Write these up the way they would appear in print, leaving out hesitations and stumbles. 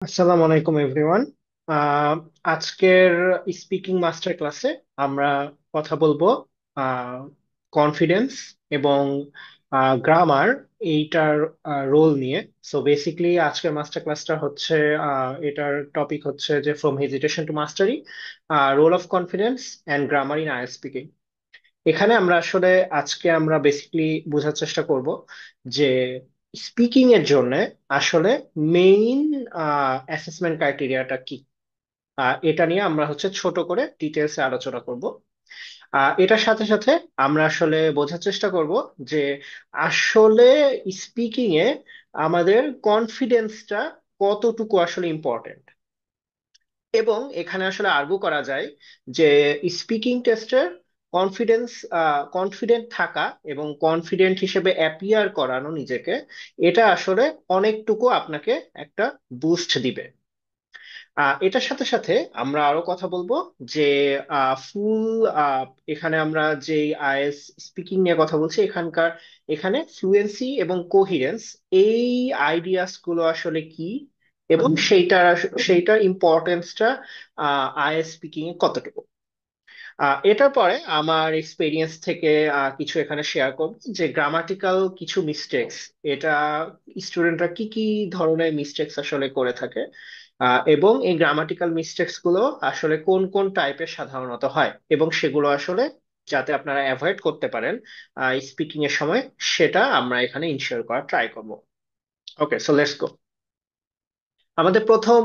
আসসালামু আলাইকুম এভরিওয়ান। আজকের স্পিকিং মাস্টার ক্লাসে আমরা কথা বলবো কনফিডেন্স এবং গ্রামার এইটার রোল নিয়ে। সো বেসিক্যালি আজকের মাস্টার ক্লাসটা হচ্ছে এটার টপিক হচ্ছে যে from hesitation to mastery, role of confidence and grammar in IELTS speaking. এখানে আমরা আসলে আজকে আমরা বেসিকলি বোঝার চেষ্টা করব যে স্পিকিং এর জন্য আসলে মেইন অ্যাসেসমেন্ট ক্রাইটেরিয়াটা কি। এটা নিয়ে আমরা হচ্ছে ছোট করে ডিটেলসে আলোচনা করব। এটার সাথে সাথে আমরা আসলে বোঝার চেষ্টা করব যে আসলে স্পিকিং এ আমাদের কনফিডেন্সটা কতটুকু আসলে ইম্পর্টেন্ট। এবং এখানে আসলে আর্গু করা যায় যে স্পিকিং টেস্টের কনফিডেন্স কনফিডেন্ট থাকা এবং কনফিডেন্ট হিসেবে অ্যাপিয়ার করানো নিজেকে, এটা আসলে অনেকটুকু আপনাকে একটা বুস্ট দিবে। এটার সাথে সাথে আমরা আরো কথা বলবো যে ফুল এখানে আমরা যে আইএলটিএস স্পিকিং নিয়ে কথা বলছি এখানে ফ্লুয়েন্সি এবং কোহিরেন্স, এই আইডিয়াস গুলো আসলে কি এবং সেইটার ইম্পর্টেন্সটা আইএলটিএস স্পিকিং এ কতটুকু। এটার পরে আমার এক্সপেরিয়েন্স থেকে কিছু এখানে শেয়ার করব যে গ্রামাটিক্যাল কিছু মিস্টেক্স, এটা স্টুডেন্টরা কি কি ধরনের মিস্টেক্স আসলে করে থাকে, এবং এই গ্রামাটিক্যাল মিস্টেক্স গুলো আসলে কোন কোন টাইপের সাধারণত হয় এবং সেগুলো আসলে যাতে আপনারা অ্যাভয়েড করতে পারেন স্পিকিং এর সময়, সেটা আমরা এখানে ইনশিওর করার ট্রাই করব। ওকে, সো লেটস গো। আমাদের প্রথম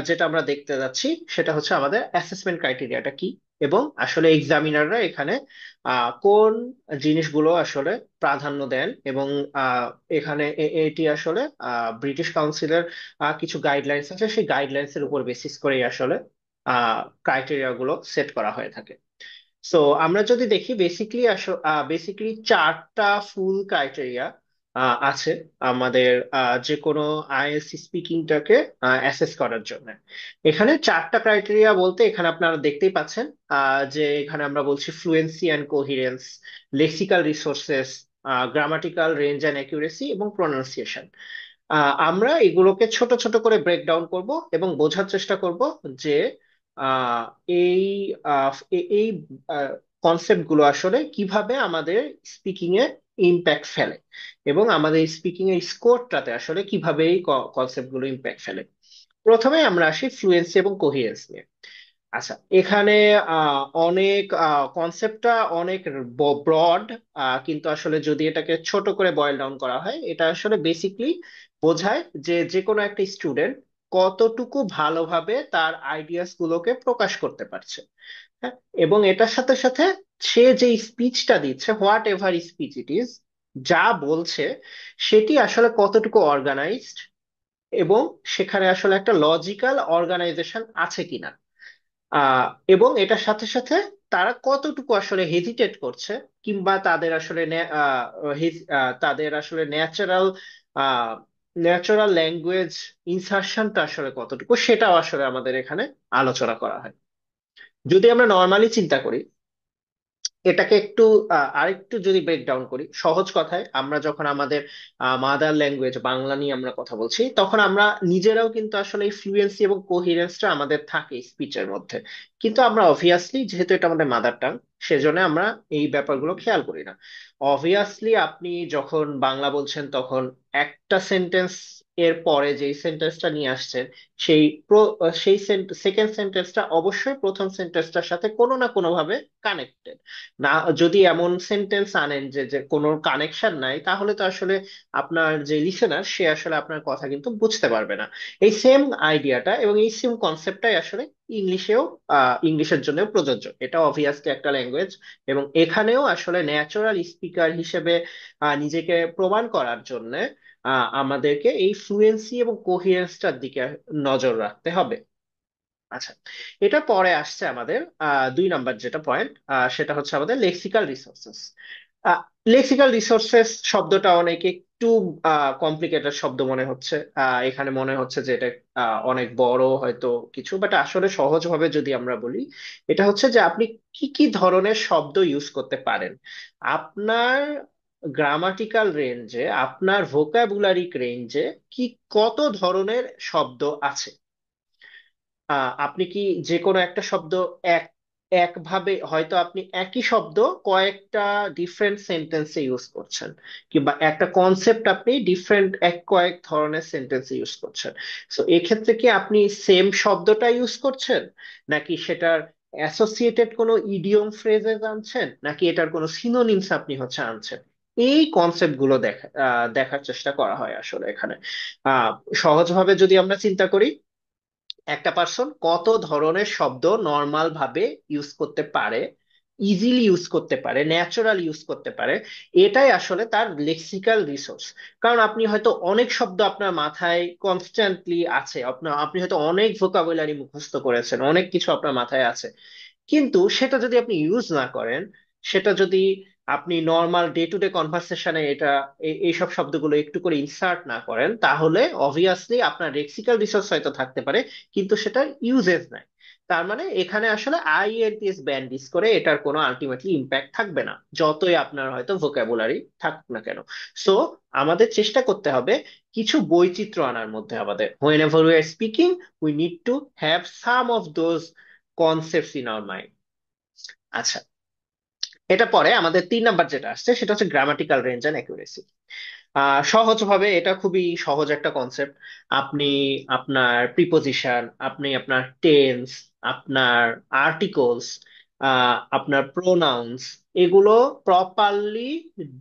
যেটা আমরা দেখতে যাচ্ছি সেটা হচ্ছে আমাদের অ্যাসেসমেন্ট ক্রাইটেরিয়াটা কি এবং আসলে এক্সামিনাররা এখানে কোন জিনিসগুলো আসলে প্রাধান্য দেন এবং আহ, এখানে এটি আসলে ব্রিটিশ কাউন্সিলের কিছু গাইডলাইন্স আছে, সেই গাইডলাইন্স এর উপর বেসিস করেই আসলে ক্রাইটেরিয়া গুলো সেট করা হয়ে থাকে। সো আমরা যদি দেখি বেসিক্যালি চারটা ফুল ক্রাইটেরিয়া আছে আমাদের যে কোনো আইএলটিএস স্পিকিংটাকে অ্যাসেস করার জন্য। এখানে চারটা ক্রাইটেরিয়া বলতে এখানে আপনারা দেখতেই পাচ্ছেন যে এখানে আমরা বলছি fluency and কোহিরেন্স, lexical resources, grammatical range and accuracy এবং প্রনাউন্সিয়েশন। আমরা এগুলোকে ছোট ছোট করে ব্রেক ডাউন করব এবং বোঝার চেষ্টা করব যে আহ, এই এই কনসেপ্ট গুলো আসলে কিভাবে আমাদের স্পিকিং এ ইম্প্যাক্ট ফেলে এবং আমাদের স্পিকিং এর স্কোরটাতে আসলে কিভাবে এই কনসেপ্ট গুলো ইম্প্যাক্ট ফেলে। প্রথমে আমরা আসি ফ্লুয়েন্সি এবং কোহিরেন্স নিয়ে। আচ্ছা, এখানে অনেক কনসেপ্টটা অনেক ব্রড, কিন্তু আসলে যদি এটাকে ছোট করে বয়েল ডাউন করা হয়, এটা আসলে বেসিকলি বোঝায় যে যে কোনো একটা স্টুডেন্ট কতটুকু ভালোভাবে তার আইডিয়াস গুলোকে প্রকাশ করতে পারছে। হ্যাঁ, এবং এটার সাথে সাথে সে যে স্পিচটা দিচ্ছে, what ever speech it is, যা বলছে সেটি আসলে কতটুকু অর্গানাইজড এবং সেখানে আসলে একটা লজিক্যাল অর্গানাইজেশন আছে কিনা। আহ এবং এটার সাথে সাথে তারা কতটুকু আসলে হেজিটেট করছে কিংবা তাদের আসলে তাদের আসলে ন্যাচারাল ল্যাঙ্গুয়েজ ইনসার্শনটা আসলে কতটুকু, সেটাও আসলে আমাদের এখানে আলোচনা করা হয়। যদি আমরা নর্মালি চিন্তা করি, এটাকে একটু আরেকটু যদি ব্রেক ডাউন করি, সহজ কথায় আমরা যখন আমাদের মাদার ল্যাঙ্গুয়েজ বাংলা নিয়ে আমরা কথা বলছি, তখন আমরা নিজেরাও কিন্তু আসলে এই ফ্লুয়েন্সি এবং কোহিরেন্সটা আমাদের থাকে স্পিচের মধ্যে, কিন্তু আমরা অবভিয়াসলি যেহেতু এটা আমাদের মাদার টাং, সেজন্য আমরা এই ব্যাপারগুলো খেয়াল করি না। অবভিয়াসলি আপনি যখন বাংলা বলছেন তখন একটা সেন্টেন্স এর পরে যেই সেন্টেন্সটা নিয়ে আসছেন, সেই সেই সেকেন্ড সেন্টেন্সটা অবশ্যই প্রথম সেন্টেন্সটার সাথে কোনো না কোনো ভাবে কানেক্টেড। না, যদি এমন সেন্টেন্স আনেন যে যে কোনো কানেকশন নাই, তাহলে তো আসলে আপনার যে লিসেনার সে আসলে আপনার কথা কিন্তু বুঝতে পারবে না। এই সেম আইডিয়াটা এবং এই সেম কনসেপ্টটাই আসলে ইংলিশেও ইংলিশের জন্য প্রযোজ্য। এটা অবভিয়াসলি একটা ল্যাঙ্গুয়েজ এবং এখানেও আসলে ন্যাচারাল স্পিকার হিসেবে নিজেকে প্রমাণ করার জন্য আমাদেরকে এই ফ্লুয়েন্সি এবং কোহিরেন্সটার দিকে নজর রাখতে হবে। আচ্ছা, এটা পরে আসছে আমাদের দুই নাম্বার যেটা পয়েন্ট, সেটা হচ্ছে আমাদের লেক্সিক্যাল রিসোর্সেস। লেক্সিক্যাল রিসোর্সেস শব্দটা অনেকে একটু কমপ্লিকেটেড শব্দ মনে হচ্ছে, এখানে মনে হচ্ছে যে এটা অনেক বড় হয়তো কিছু, বাট আসলে সহজভাবে যদি আমরা বলি, এটা হচ্ছে যে আপনি কি কি ধরনের শব্দ ইউজ করতে পারেন আপনার গ্রামাটিক্যাল রেঞ্জে, আপনার ভোকাবুলারি রেঞ্জে, কি কত ধরনের শব্দ আছে। আপনি কি যে কোনো একটা শব্দ এক একভাবে, হয়তো আপনি একই শব্দ কয়েকটা ডিফারেন্ট সেন্টেন্সে ইউজ করছেন, কিংবা একটা কনসেপ্ট আপনি ডিফারেন্ট কয়েক ধরনের সেন্টেন্সে ইউজ করছেন। সো এক্ষেত্রে কি আপনি সেম শব্দটা ইউজ করছেন, নাকি সেটার অ্যাসোসিয়েটেড কোনো ইডিয়ম ফ্রেজেস আনছেন, নাকি এটার কোনো সিনোনিমস আপনি হচ্ছে আনছেন? এই কনসেপ্ট গুলো দেখার চেষ্টা করা হয় আসলে এখানে। আহ সহজভাবে যদি আমরা চিন্তা করি, একটা পার্সন কত ধরনের শব্দ নর্মাল ভাবে ইউজ করতে পারে, ইজিলি ইউজ করতে পারে, ন্যাচারাল ইউজ করতে পারে, এটাই আসলে তার লেক্সিক্যাল রিসোর্স। কারণ আপনি হয়তো অনেক শব্দ আপনার মাথায় কনস্ট্যান্টলি আছে, আপনি হয়তো অনেক ভোকাবুলারি মুখস্থ করেছেন, অনেক কিছু আপনার মাথায় আছে, কিন্তু সেটা যদি আপনি ইউজ না করেন, সেটা যদি আপনি নর্মাল ডে টু ডে কনভারসেশনে এটা এইসব শব্দগুলো একটু করে ইনসার্ট না করেন, তাহলে অবভিয়াসলি আপনার লেক্সিক্যাল রিসোর্স হয়তো থাকতে পারে, কিন্তু সেটা ইউজেস নাই। তার মানে এখানে আসলে আইএলটিএস ব্যান্ডিজ করে এটার কোনো আলটিমেটলি ইম্প্যাক্ট থাকবে না, যতই আপনার হয়তো ভোকাবুলারি থাকুক না কেন। সো আমাদের চেষ্টা করতে হবে কিছু বৈচিত্র্য আনার মধ্যে। আমাদের when ever we are speaking, we need to have some of those concepts in our mind. আচ্ছা, এটা পরে আমাদের 3 নাম্বার যেটা আসছে সেটা হচ্ছে গ্রামাটিক্যাল রেঞ্জ এন্ড অ্যাকুরেসি। সহজভাবে এটা খুবই সহজ একটা কনসেপ্ট। আপনি আপনার প্রিপোজিশন, আপনি আপনার টেন্স, আপনার আর্টিকলস, আপনার প্রোনাউন্স, এগুলো প্রপারলি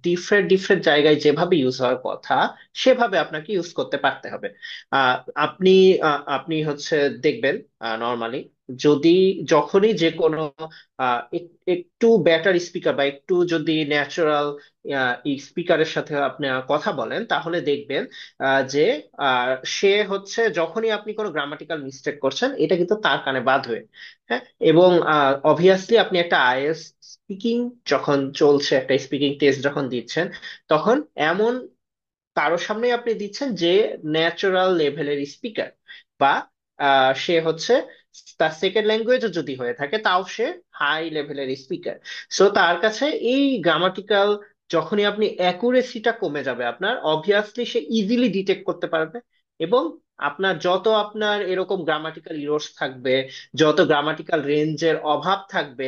ডিফারেন্ট ডিফারেন্ট জায়গায় যেভাবে ইউজ হওয়ার কথা সেভাবে আপনাকে ইউজ করতে পারতে হবে। আহ, আপনি আপনি হচ্ছে দেখবেন নর্মালি, যদি যখনই যে কোনো একটু বেটার স্পিকার বা একটু যদি ন্যাচারাল স্পিকারের সাথে আপনি কথা বলেন, তাহলে দেখবেন যে আহ, সে হচ্ছে যখনই আপনি কোনো গ্রামাটিক্যাল মিস্টেক করছেন, এটা কিন্তু তার কানে বাধবে। হ্যাঁ, এবং অবভিয়াসলি আপনি একটা আইএলটিএস স্পিকিং যখন চলছে, একটা স্পিকিং টেস্ট যখন দিচ্ছেন, তখন এমন কারোর সামনে আপনি দিচ্ছেন যে ন্যাচারাল লেভেলের স্পিকার, বা সে হচ্ছে তার সেকেন্ড ল্যাঙ্গুয়েজও যদি হয়ে থাকে তাও সে হাই লেভেলের স্পিকার। সো তার কাছে এই গ্রামাটিক্যাল, যখনই আপনি অ্যাকুরেসিটা কমে যাবে আপনার, অবভিয়াসলি সে ইজিলি ডিটেক্ট করতে পারবে। এবং আপনার যত আপনার এরকম গ্রামাটিক্যাল ইরোর্স থাকবে, যত গ্রামাটিক্যাল রেঞ্জের অভাব থাকবে,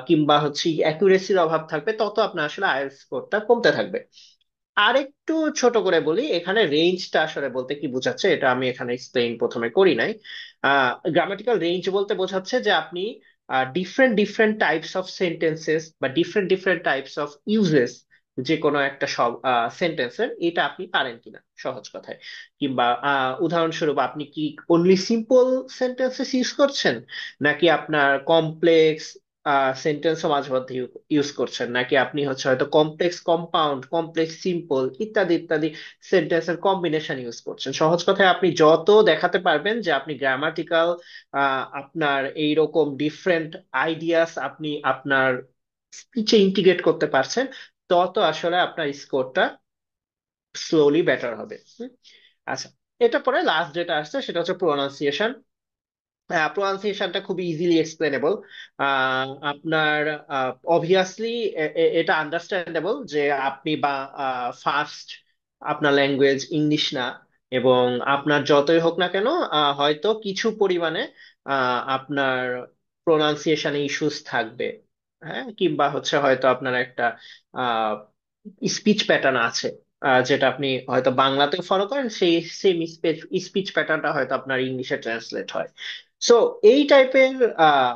কিংবা হচ্ছে অ্যাকুরেসির অভাব থাকবে, তত আপনার আসলে আইএলটিএস স্কোরটা কমতে থাকবে। আর একটু ছোট করে বলি, এখানে রেঞ্জটা আসলে বলতে কি বোঝাচ্ছে এটা আমি এখানে এক্সপ্লেইন প্রথমে করি নাই। গ্রামাটিক্যাল রেঞ্জ বলতে বোঝাচ্ছে যে আপনি different different types of sentences বা different different types of uses যে কোনো একটা সব সেন্টেন্সের, এটা আপনি পারেন কিনা সহজ কথায়। কিংবা উদাহরণস্বরূপ, আপনি কি অনলি সিম্পল সেন্টেন্সেস ইউজ করছেন, নাকি আপনার কমপ্লেক্স সেন্টেন্সও মাঝে মধ্যে ইউজ করছেন, নাকি আপনি হচ্ছে হয়তো কমপ্লেক্স কম্পাউন্ড, কমপ্লেক্স সিম্পল ইত্যাদি ইত্যাদি সেন্টেন্সের কম্বিনেশন ইউজ করছেন। সহজ কথায় আপনি যত দেখাতে পারবেন যে আপনি গ্রামাটিক্যাল আপনার এইরকম ডিফারেন্ট আইডিয়াস আপনি আপনার স্পিচে ইন্টিগ্রেট করতে পারছেন, তত আসলে আপনার স্কোরটা স্লোলি বেটার হবে। আচ্ছা, এটা পরে লাস্ট যেটা আসছে সেটা হচ্ছে প্রোনাউন্সিয়েশন। প্রোনাউন্সিয়েশনটা খুবই ইজিলি এক্সপ্লেনেবল। আপনার অবভিয়াসলি এটা আন্ডারস্ট্যান্ডেবল যে আপনি বা ফার্স্ট আপনার ল্যাঙ্গুয়েজ ইংলিশ না, এবং আপনার যতই হোক না কেন হয়তো কিছু পরিমাণে আপনার প্রোনাউন্সিয়েশনে ইস্যুস থাকবে। হ্যাঁ, কিংবা হচ্ছে হয়তো আপনার একটা স্পিচ প্যাটার্ন আছে, যেটা আপনি হয়তো বাংলাতেও ফলো করেন, সেই সেম স্পিচ প্যাটার্নটা হয়তো আপনার ইংলিশে ট্রান্সলেট হয়। সো এই টাইপের আহ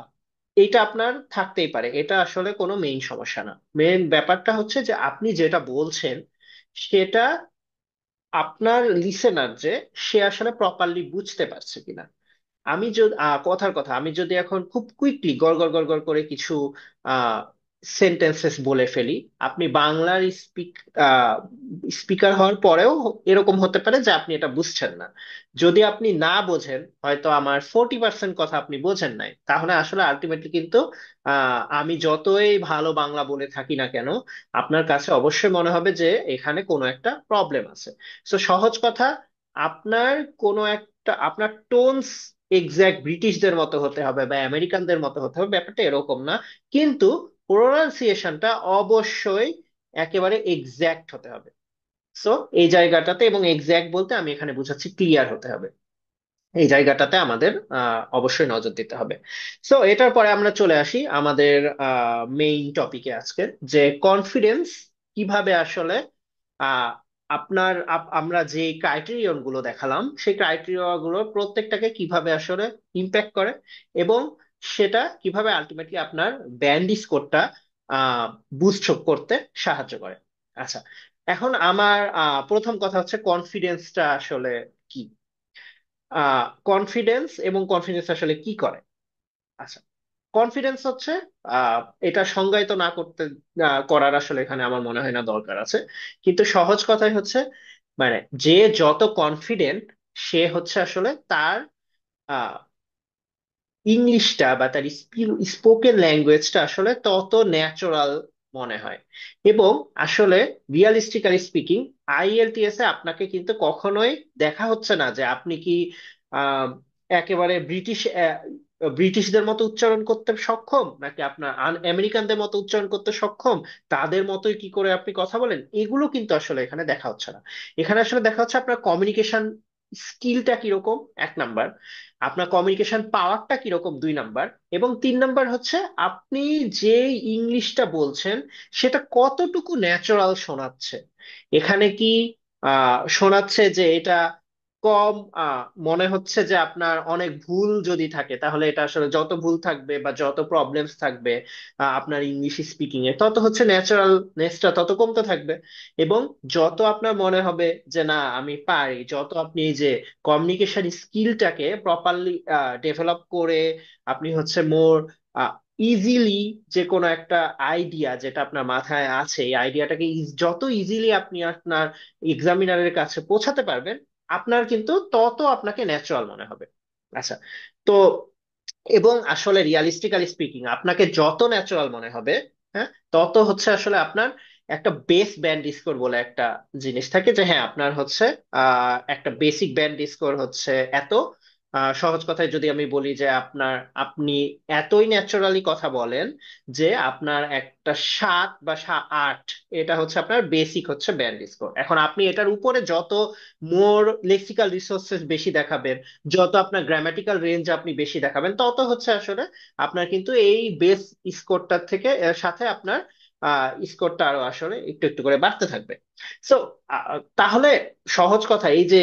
এইটা আপনার থাকতেই পারে, এটা আসলে কোনো মেইন সমস্যা না। মেইন ব্যাপারটা হচ্ছে যে আপনি যেটা বলছেন সেটা আপনার লিসেনার যে সে আসলে প্রপারলি বুঝতে পারছে কিনা। আমি যদি কথার কথা, আমি যদি এখন খুব কুইকলি গড় গড় গড় গড় করে কিছু সেন্টেন্সেস বলে ফেলি, আপনি বাংলার স্পিকার হওয়ার পরেও এরকম হতে পারে যে আপনি এটা বুঝছেন না। যদি আপনি না বোঝেন, হয়তো আমার 40% কথা আপনি বোঝেন নাই, তাহলে আসলে আলটিমেটলি কিন্তু আমি যতই ভালো বাংলা বলে থাকি না কেন, আপনার কাছে অবশ্যই মনে হবে যে এখানে কোনো একটা প্রবলেম আছে। তো সহজ কথা, আপনার কোনো একটা আপনার টোনস এক্সাক্ট ব্রিটিশদের মতো হতে হবে বা আমেরিকানদের মতো হতে হবে, ব্যাপারটা এরকম না। কিন্তু প্রোনাউন্সিয়েশনটা অবশ্যই একেবারে এক্সাক্ট হতে হবে। সো এই জায়গাটাতে, এবং এক্সাক্ট বলতে আমি এখানে বুঝাচ্ছি ক্লিয়ার হতে হবে। এই জায়গাটাতে আমাদের অবশ্যই নজর দিতে হবে। সো এটার পরে আমরা চলে আসি আমাদের মেইন টপিকে আজকে, যে কনফিডেন্স কিভাবে আসলে আহ, আমরা যে ক্রাইটেরিয়ন গুলো দেখালাম সেই ক্রাইটেরিয়া গুলো প্রত্যেকটাকে কিভাবে আসলে ইম্প্যাক্ট করে, এবং সেটা কিভাবে আলটিমেটলি আপনার ব্যান্ড স্কোরটা বুস্ট করতে সাহায্য করে। আচ্ছা, এখন আমার প্রথম কথা হচ্ছে কনফিডেন্সটা আসলে কি। কনফিডেন্স এবং কনফিডেন্স আসলে কি করে। আচ্ছা, কনফিডেন্স হচ্ছে আহ, এটা সংজ্ঞায়িত না করতে করার আসলে এখানে আমার মনে হয় না দরকার আছে। কিন্তু সহজ কথাই হচ্ছে, মানে যে যত কনফিডেন্ট সে হচ্ছে আসলে তার ইংলিশটা বা তার স্পোকেন ল্যাঙ্গুয়েজটা আসলে তত ন্যাচারাল মনে হয়। এবং আসলে রিয়ালিস্টিক্যালি স্পিকিং আইএলটিএস এ আপনাকে কিন্তু কখনোই দেখা হচ্ছে না যে আপনি কি আহ, একেবারে ব্রিটিশদের মতো উচ্চারণ করতে সক্ষম, নাকি আপনার আমেরিকানদের মতো উচ্চারণ করতে সক্ষম, তাদের মতোই কি করে আপনি কথা বলেন, এগুলো কিন্তু আসলে এখানে দেখা হচ্ছে না। এখানে আসলে দেখা হচ্ছে আপনার কমিউনিকেশন স্কিলটা কিরকম, এক নাম্বার, আপনার কমিউনিকেশন পাওয়ারটা কিরকম, দুই নাম্বার, এবং তিন নাম্বার হচ্ছে আপনি যে ইংলিশটা বলছেন সেটা কতটুকু ন্যাচারাল শোনাচ্ছে। এখানে কি শোনাচ্ছে যে এটা কম, মনে হচ্ছে যে আপনার অনেক ভুল যদি থাকে, তাহলে এটা আসলে যত ভুল থাকবে বা যত প্রবলেমস থাকবে আপনার ইংলিশ স্পিকিং এ, তত হচ্ছে ন্যাচারালনেসটা তত কমতে থাকবে। এবং যত আপনার মনে হবে যে না আমি পারি, যত আপনি এই যে কমিউনিকেশন স্কিলটাকে প্রপারলি ডেভেলপ করে আপনি হচ্ছে মোর ইজিলি যে কোনো একটা আইডিয়া যেটা আপনার মাথায় আছে, এই আইডিয়াটাকে যত ইজিলি আপনি আপনার এক্সামিনারের কাছে পৌঁছাতে পারবেন, আপনার কিন্তু তত আপনাকে ন্যাচারাল মনে হবে। আচ্ছা, তো এবং আসলে রিয়ালিস্টিক্যালি স্পিকিং আপনাকে যত ন্যাচারাল মনে হবে, হ্যাঁ, তত হচ্ছে আসলে আপনার একটা বেস ব্যান্ড স্কোর বলে একটা জিনিস থাকে, যে হ্যাঁ আপনার হচ্ছে একটা বেসিক ব্যান্ড স্কোর হচ্ছে এত। সহজ কথায় যদি আমি বলি যে আপনি এতই ন্যাচারালি কথা বলেন যে আপনার একটা 7 বা 8, এটা হচ্ছে আপনার বেসিক হচ্ছে ব্যান্ড স্কোর। এখন আপনি এটার উপরে যত মোর লেক্সিক্যাল রিসোর্সেস বেশি দেখাবেন, যত আপনার গ্রামাটিক্যাল রেঞ্জ আপনি বেশি দেখাবেন, তত হচ্ছে আসলে আপনার কিন্তু এই বেস স্কোরটার থেকে এর সাথে আপনার স্কোরটা আরো আসলে একটু একটু করে বাড়তে থাকবে। সো তাহলে সহজ কথা এই যে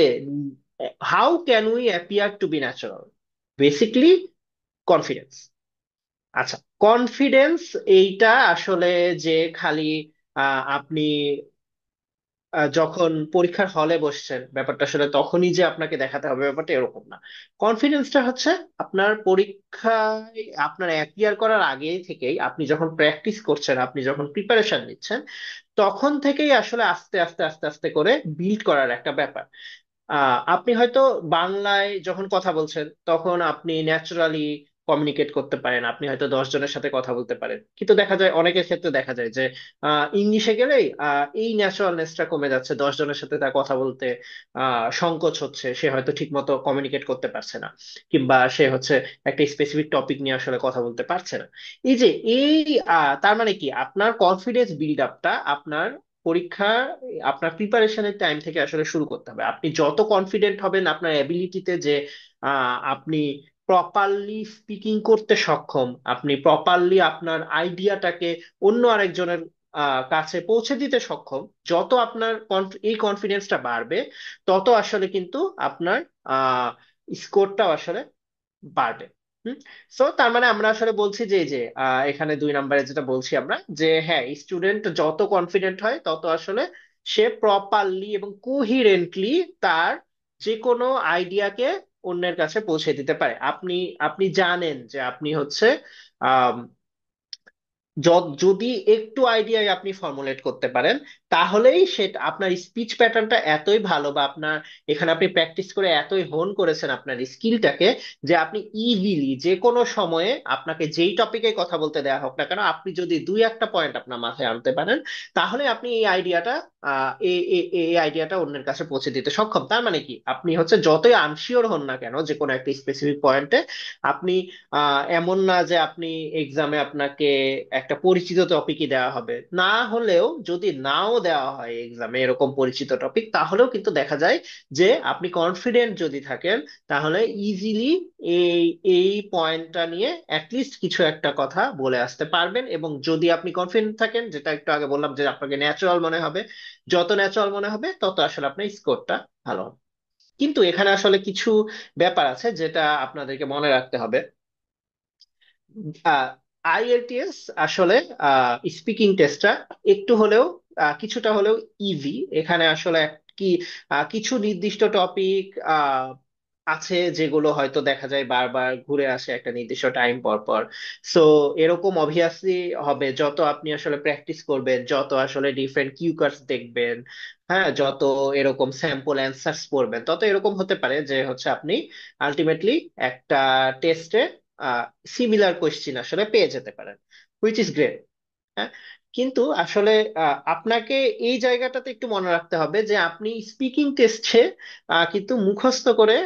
how can we appear to be natural, basically confidence. আচ্ছা, কনফিডেন্স এইটা আসলে যে খালি আপনি যখন পরীক্ষার হলে বসছেন ব্যাপারটা আসলে তখনই যে আপনাকে দেখাতে হবে ব্যাপারটা এরকম না। কনফিডেন্সটা হচ্ছে আপনার পরীক্ষায় আপনার অ্যাপিয়ার করার আগে থেকেই, আপনি যখন প্র্যাকটিস করছেন, আপনি যখন প্রিপারেশন নিচ্ছেন, তখন থেকেই আসলে আস্তে আস্তে আস্তে আস্তে করে বিল্ড করার একটা ব্যাপার। আপনি হয়তো বাংলায় যখন কথা বলছেন তখন আপনি ন্যাচারালি কমিউনিকেট করতে পারেন, আপনি হয়তো 10 জনের সাথে কথা বলতে পারেন, কিন্তু দেখা যায় অনেকের ক্ষেত্রে দেখা যায় যে ইংলিশে গেলেই এই ন্যাচারালনেসটা কমে যাচ্ছে, 10 জনের সাথে তার কথা বলতে সংকোচ হচ্ছে, সে হয়তো ঠিক মতো কমিউনিকেট করতে পারছে না, কিংবা সে হচ্ছে একটা স্পেসিফিক টপিক নিয়ে আসলে কথা বলতে পারছে না। এই যে এই তার মানে কি আপনার কনফিডেন্স বিল্ড আপটা আপনার পরীক্ষা, আপনার প্রিপারেশনের টাইম থেকে আসলে শুরু করতে হবে। আপনি যত কনফিডেন্ট হবেন আপনার অ্যাবিলিটিতে যে আপনি প্রপারলি স্পিকিং করতে সক্ষম, আপনি প্রপারলি আপনার আইডিয়াটাকে অন্য আরেকজনের কাছে পৌঁছে দিতে সক্ষম, যত আপনার এই কনফিডেন্সটা বাড়বে, তত আসলে কিন্তু আপনার স্কোরটাও আসলে বাড়বে। হুম। সো তার মানে আমরা আসলে বলছি যে এই যে এখানে 2 নম্বরে যেটা বলছি আমরা, যে হ্যাঁ স্টুডেন্ট যত কনফিডেন্ট হয় তত আসলে সে প্রপারলি এবং কোহিরেন্টলি তার যে কোনো আইডিয়াকে অন্যের কাছে পৌঁছে দিতে পারে। আপনি আপনি জানেন যে আপনি হচ্ছে যদি একটু আইডিয়া আপনি ফর্মুলেট করতে পারেন, তাহলেই সেটা আপনার স্পিচ প্যাটার্নটা এতই ভালো, বা আপনার এখানে আপনি প্র্যাকটিস করে এতই হোন করেছেন আপনার স্কিলটাকে, যে আপনি ইজিলি যে কোনো সময়ে আপনাকে যেই টপিকে কথা বলতে দেওয়া হোক না কেন, আপনি যদি দুই একটা পয়েন্ট আপনার মাথায় আনতে পারেন, তাহলে আপনি এই আইডিয়াটা অন্যের কাছে পৌঁছে দিতে সক্ষম। তার মানে কি আপনি হচ্ছে যতই আনশিওর হন না কেন যে কোনো একটা স্পেসিফিক পয়েন্টে, আপনি এমন না যে আপনি এক্সামে আপনাকে একটা পরিচিত টপিকই দেওয়া হবে। না হলেও যদি নাও দেওয়া হয় এক্সামে এরকম পরিচিত টপিক, তাহলেও কিন্তু দেখা যায় যে আপনি কনফিডেন্ট যদি থাকেন তাহলে ইজিলি এই এই পয়েন্টটা নিয়ে অ্যাটলিস্ট কিছু একটা কথা বলে আসতে পারবেন। এবং যদি আপনি কনফিডেন্ট থাকেন, যেটা একটু আগে বললাম যে আপনাকে ন্যাচারাল মনে হবে, যত ন্যাচারাল মনে হবে তত আসলে আপনার স্কোরটা ভালো হবে। কিন্তু এখানে আসলে কিছু ব্যাপার আছে যেটা আপনাদেরকে মনে রাখতে হবে। আইএলটিএস আসলে স্পিকিং টেস্টটা একটু হলেও কিছুটা হলেও ইজি। এখানে আসলে কি কিছু নির্দিষ্ট টপিক আছে যেগুলো হয়তো দেখা যায় বারবার ঘুরে আসে একটা নির্দিষ্ট টাইম পর পর। সো এরকম অবভিয়াসলি হবে যত আপনি আসলে প্র্যাকটিস করবেন, যত আসলে ডিফারেন্ট কিউ কার্ডস দেখবেন, হ্যাঁ, যত এরকম স্যাম্পল অ্যান্সার্স পড়বেন, তত এরকম হতে পারে যে হচ্ছে আপনি আলটিমেটলি একটা টেস্টে সিমিলার কোয়েশ্চিন আসলে পেয়ে যেতে পারেন, হুইচ ইজ গ্রেট। হ্যাঁ, কিন্তু আসলে আপনাকে এই জায়গাটাতে একটু মনে রাখতে হবে যে আপনি স্পিকিং টেস্টে কিন্তু মুখস্থ করে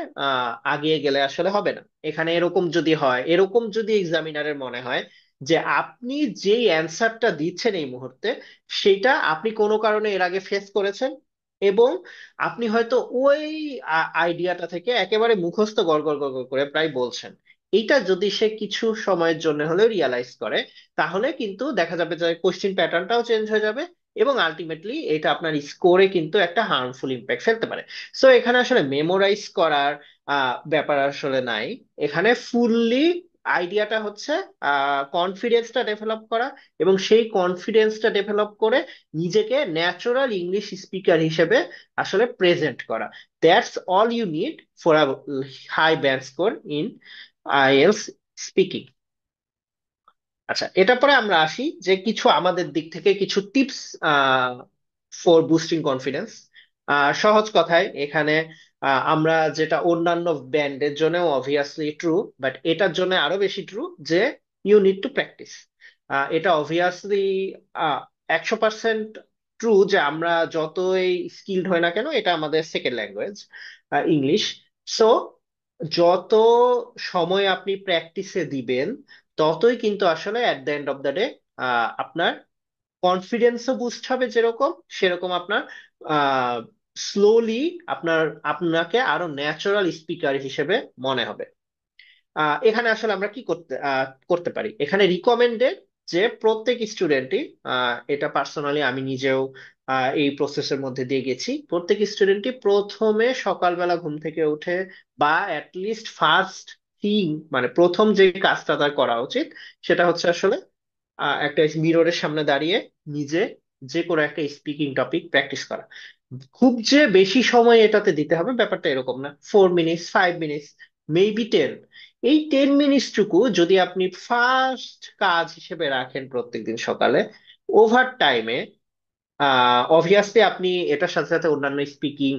আগিয়ে গেলে আসলে হবে না। এখানে এরকম যদি হয়, এরকম যদি এক্সামিনারের মনে হয় যে আপনি যেই অ্যান্সারটা দিচ্ছেন এই মুহূর্তে সেটা আপনি কোনো কারণে এর আগে ফেস করেছেন, এবং আপনি হয়তো ওই আইডিয়াটা থেকে একেবারে মুখস্থ গড় গড় গড় গড় করে প্রায় বলছেন, এইটা যদি সে কিছু সময়ের জন্য হলেও রিয়ালাইজ করে, তাহলে কিন্তু দেখা যাবে যে কোশ্চিন প্যাটার্নটাও চেঞ্জ হয়ে যাবে, এবং আলটিমেটলি এটা আপনার স্কোরে কিন্তু একটা হার্মফুল ইম্প্যাক্ট ফেলতে পারে। সো এখানে আসলে মেমোরাইজ করার ব্যাপার আসলে নাই। এখানে ফুললি আইডিয়াটা হচ্ছে কনফিডেন্সটা ডেভেলপ করা, এবং সেই কনফিডেন্সটা ডেভেলপ করে নিজেকে ন্যাচারাল ইংলিশ স্পিকার হিসেবে আসলে প্রেজেন্ট করা। That's all you need for a high band score in IELTS speaking. আচ্ছা, এটা পরে আমরা আসি যে কিছু আমাদের দিক থেকে কিছু টিপস ফর বুস্টিং কনফিডেন্স। সহজ কথায় এখানে আমরা যেটা অন্যান্য ব্যান্ডের জন্য অবভিয়াসলি ট্রু, বাট এটার জন্য আরো বেশি ট্রু যে ইউ নিড টু প্র্যাকটিস। এটা অবভিয়াসলি 100% ট্রু যে আমরা যতই স্কিলড হয় না কেন, এটা আমাদের সেকেন্ড ল্যাঙ্গুয়েজ ইংলিশ। সো যত সময় আপনি প্র্যাকটিসে দিবেন ততই কিন্তু আসলে at the end of the day আপনার কনফিডেন্সও বুস্ট হবে, যেরকম সেরকম আপনার স্লোলি আপনার আপনাকে আরো ন্যাচারাল স্পিকার হিসেবে মনে হবে। এখানে আসলে আমরা কি করতে পারি, এখানে রিকমেন্ডেড যে প্রত্যেক স্টুডেন্টই, এটা পার্সোনালি আমি নিজেও এই প্রসেসের মধ্যে দিয়ে গেছি, প্রত্যেক স্টুডেন্টই প্রথমে সকালবেলা ঘুম থেকে উঠে বা অ্যাটলিস্ট ফার্স্ট থিং, মানে প্রথম যে কাজটা তার করা উচিত সেটা হচ্ছে আসলে একটা মিররের সামনে দাঁড়িয়ে নিজে যে কোনো একটা স্পিকিং টপিক প্র্যাকটিস করা। খুব যে বেশি সময় এটাতে দিতে হবে ব্যাপারটা এরকম না, 4 মিনিটস, 5 মিনিটস, মেবি 10। এই 10 মিনিটস টুকু যদি আপনি ফার্স্ট কাজ হিসেবে রাখেন প্রত্যেকদিন সকালে, ওভার টাইমে অবভিয়াসলি আপনি এটার সাথে সাথে অন্যান্য স্পিকিং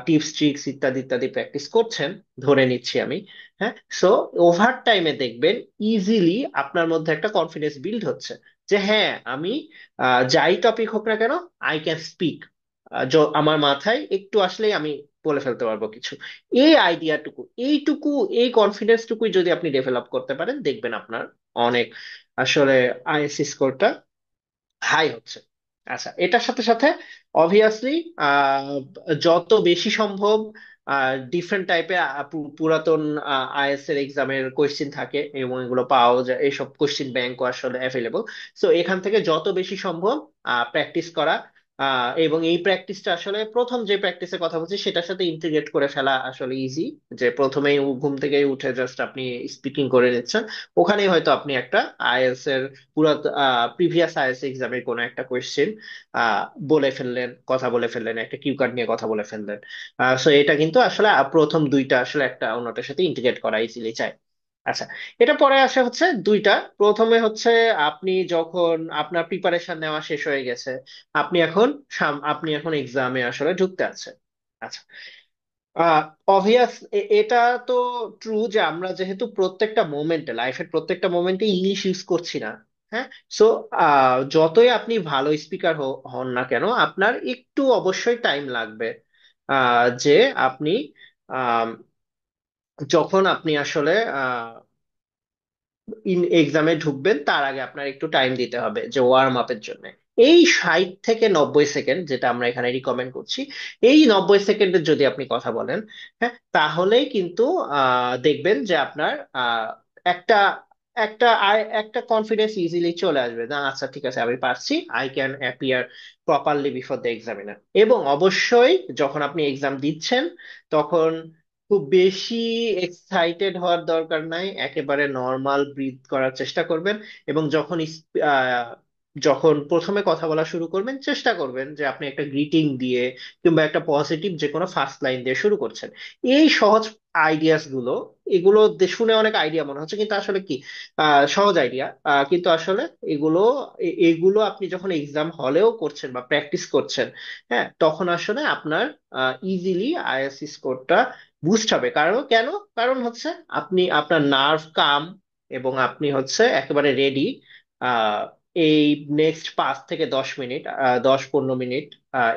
টিপস ট্রিক্স ইত্যাদি ইত্যাদি প্র্যাকটিস করছেন ধরে নিচ্ছি আমি। হ্যাঁ, সো ওভার টাইমে দেখবেন ইজিলি আপনার মধ্যে একটা কনফিডেন্স বিল্ড হচ্ছে যে হ্যাঁ, আমি যাই টপিক হোক না কেন, আই ক্যান স্পিক। আমার মাথায় একটু আসলেই আমি বলে ফেলতে পারবো কিছু। এই আইডিয়াটুকু, এইটুকু, এই কনফিডেন্স টুকুই যদি আপনি ডেভেলপ করতে পারেন, দেখবেন আপনার অনেক আসলে আইএসসি স্কোরটা হাই হচ্ছে। আচ্ছা, এটার সাথে সাথে অবভিয়াসলি যত বেশি সম্ভব ডিফারেন্ট টাইপের পুরাতন আইএস এর এক্সামের কোয়েশ্চিন থাকে এবং এগুলো পাওয়া যায়, এইসব কোয়েশ্চিন ব্যাংকও আসলে অ্যাভেলেবল। সো এখান থেকে যত বেশি সম্ভব প্র্যাকটিস করা, এবং এই প্র্যাকটিসটা আসলে প্রথম যে প্র্যাকটিসের কথা বলছি সেটার সাথে ইন্টিগ্রেট করে ফেলা আসলে ইজি। যে প্রথমেই ঘুম থেকে উঠে জাস্ট আপনি স্পিকিং করে নিচ্ছেন, ওখানেই হয়তো আপনি একটা আইএলটিএস এর পুরো প্রিভিয়াস আইএলটিএস এক্সামের কোনো একটা কোয়েশ্চেন আহ বলে ফেললেন, কথা বলে ফেললেন, একটা কিউ কার্ড নিয়ে কথা বলে ফেললেন। সো এটা কিন্তু আসলে প্রথম দুইটা আসলে একটা অন্যটার সাথে ইন্টিগ্রেট করা ইজিলি চাই। আচ্ছা, এটা পরে আসে হচ্ছে দুইটা। প্রথমে হচ্ছে আপনি যখন আপনার প্রিপারেশন নেওয়া শেষ হয়ে গেছে, আপনি এখন আপনি এখন এক্সামে আসলে ঢুকতে আছেন। আচ্ছা, অবভিয়াস এটা তো ট্রু যে আমরা যেহেতু প্রত্যেকটা মোমেন্টে, লাইফের প্রত্যেকটা মোমেন্টে ইংলিশ ইউজ করছি না। হ্যাঁ, সো যতই আপনি ভালো স্পিকার হন না কেন, আপনার একটু অবশ্যই টাইম লাগবে যে আপনি আম, যখন আপনি আসলে এক্সামে ঢুকবেন তার আগে আপনার একটু টাইম দিতে হবে যে ওয়ার্ম আপের জন্য। এই 60 থেকে 90 সেকেন্ড যেটা আমরা এখানে রিকমেন্ড করছি, এই 90 সেকেন্ডের যদি আপনি কথা বলেন, হ্যাঁ, তাহলেই কিন্তু দেখবেন যে আপনার একটা একটা কনফিডেন্স ইজিলি চলে আসবে, না আচ্ছা ঠিক আছে আমি পারছি, I can appear properly before the examiner. এবং অবশ্যই যখন আপনি এক্সাম দিচ্ছেন তখন খুব বেশি এক্সাইটেড হওয়ার দরকার নাই, একেবারে নর্মাল ব্রিথ করার চেষ্টা করবেন। এবং যখন প্রথমে কথা বলা শুরু করবেন চেষ্টা করবেন যে আপনি একটা গ্রিটিং দিয়ে কিংবা একটা পজিটিভ যে কোনো ফার্স্ট লাইন দিয়ে শুরু করছেন। এই সহজ আইডিয়াস গুলো, এগুলো শুনে অনেক আইডিয়া মনে হচ্ছে কিন্তু আসলে কি সহজ আইডিয়া, কিন্তু আসলে এগুলো এগুলো আপনি যখন এক্সাম হলেও করছেন বা প্র্যাকটিস করছেন, হ্যাঁ, তখন আসলে আপনার ইজিলি আইএসসি স্কোরটা বুস্ট হবে। কারণ কেন? কারণ হচ্ছে আপনি আপনার নার্ভ কাম এবং আপনি হচ্ছে একেবারে রেডি আহ এই নেক্সট 5 থেকে 10 মিনিট, 10-15 মিনিট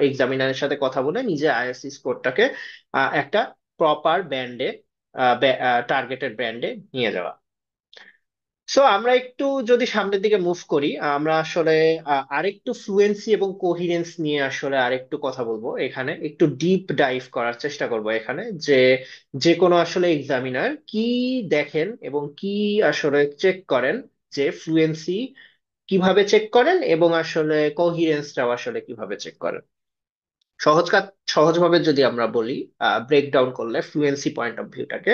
এক্সামিনারের সাথে কথা বলে নিজে আইএসসি স্কোরটাকে একটা প্রপার ব্যান্ডে, টার্গেটেড ব্যান্ডে নিয়ে যাওয়া। সো আমরা একটু যদি সামনের দিকে মুভ করি, আমরা আসলে আরেকটু ফ্লুয়েন্সি এবং কোহিরেন্স নিয়ে আসলে আরেকটু কথা বলবো, এখানে একটু ডিপ ডাইভ করার চেষ্টা করব এখানে, যে যে কোনো আসলে এক্সামিনার কি দেখেন এবং কি আসলে চেক করেন, যে ফ্লুয়েন্সি কিভাবে চেক করেন এবং আসলে কোহিরেন্সটাও আসলে কিভাবে চেক করেন। সহজ কাজ, সহজভাবে যদি আমরা বলি, ব্রেকডাউন করলে ফ্লুয়েন্সি পয়েন্ট অফ ভিউটাকে,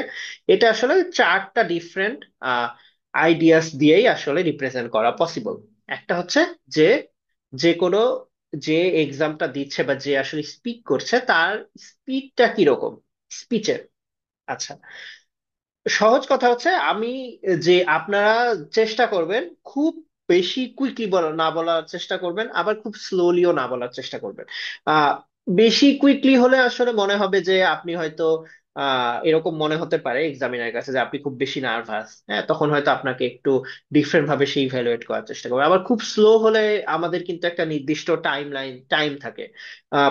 এটা আসলে 4টা ডিফারেন্ট আইডিয়াস দিয়েই আসলে রিপ্রেজেন্ট করা পসিবল। একটা হচ্ছে যে যে কোনো যে এক্সামটা দিচ্ছে বা যে আসলে স্পিক করছে তার স্পিডটা কিরকম, স্পিচের। আচ্ছা, সহজ কথা হচ্ছে আমি যে আপনারা চেষ্টা করবেন খুব বেশি কুইকলি না বলার চেষ্টা করবেন, আবার খুব স্লোলিও না বলার চেষ্টা করবেন। আহ বেশি কুইকলি হলে আসলে মনে হবে যে আপনি হয়তো এরকম মনে হতে পারে এক্সামিনার কাছে যে আপনি খুব বেশি নার্ভাস, হ্যাঁ, তখন হয়তো আপনাকে একটু ডিফারেন্ট ভাবে সে ইভ্যালুয়েট করার চেষ্টা করবে। আবার খুব স্লো হলে আমাদের কিন্তু একটা নির্দিষ্ট টাইম থাকে,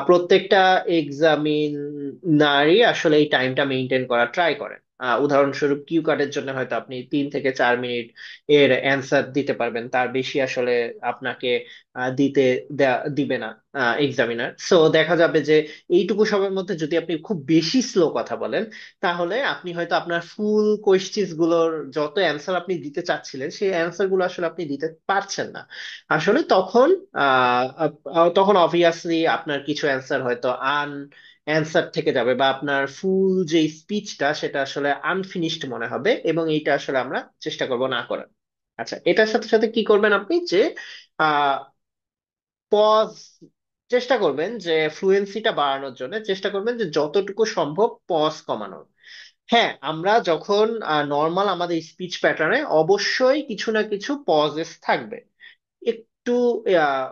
প্রত্যেকটা এক্সামিনারই আসলে এই টাইমটা মেনটেন করা ট্রাই করে। উদাহরণস্বরূপ কিউ কার্ডের জন্য হয়তো আপনি 3 থেকে 4 মিনিট এর অ্যান্সার দিতে পারবেন, তার বেশি আসলে আপনাকে দিবে না এক্সামিনার। সো দেখা যাবে যে এইটুকু সময়ের মধ্যে যদি আপনি খুব বেশি স্লো কথা বলেন, তাহলে আপনি হয়তো আপনার ফুল কোয়েশ্চেন গুলোর যত অ্যান্সার আপনি দিতে চাচ্ছিলেন সেই অ্যান্সার গুলো আসলে আপনি দিতে পারছেন না। আসলে তখন তখন অবভিয়াসলি আপনার কিছু অ্যান্সার হয়তো অ্যান্সার থেকে যাবে, বা আপনার ফুল যে স্পিচটা সেটা আসলে আনফিনিশড মনে হবে, এবং এইটা আসলে আমরা চেষ্টা করব না করার। আচ্ছা, এটার সাথে সাথে কি করবেন আপনি, যে আহ পজ, চেষ্টা করবেন যে ফ্লুয়েন্সিটা বাড়ানোর জন্য চেষ্টা করবেন যে যতটুকু সম্ভব পজ কমানোর। হ্যাঁ, আমরা যখন নর্মাল আমাদের স্পিচ প্যাটার্নে অবশ্যই কিছু না কিছু পজেস থাকবে, একটু আহ,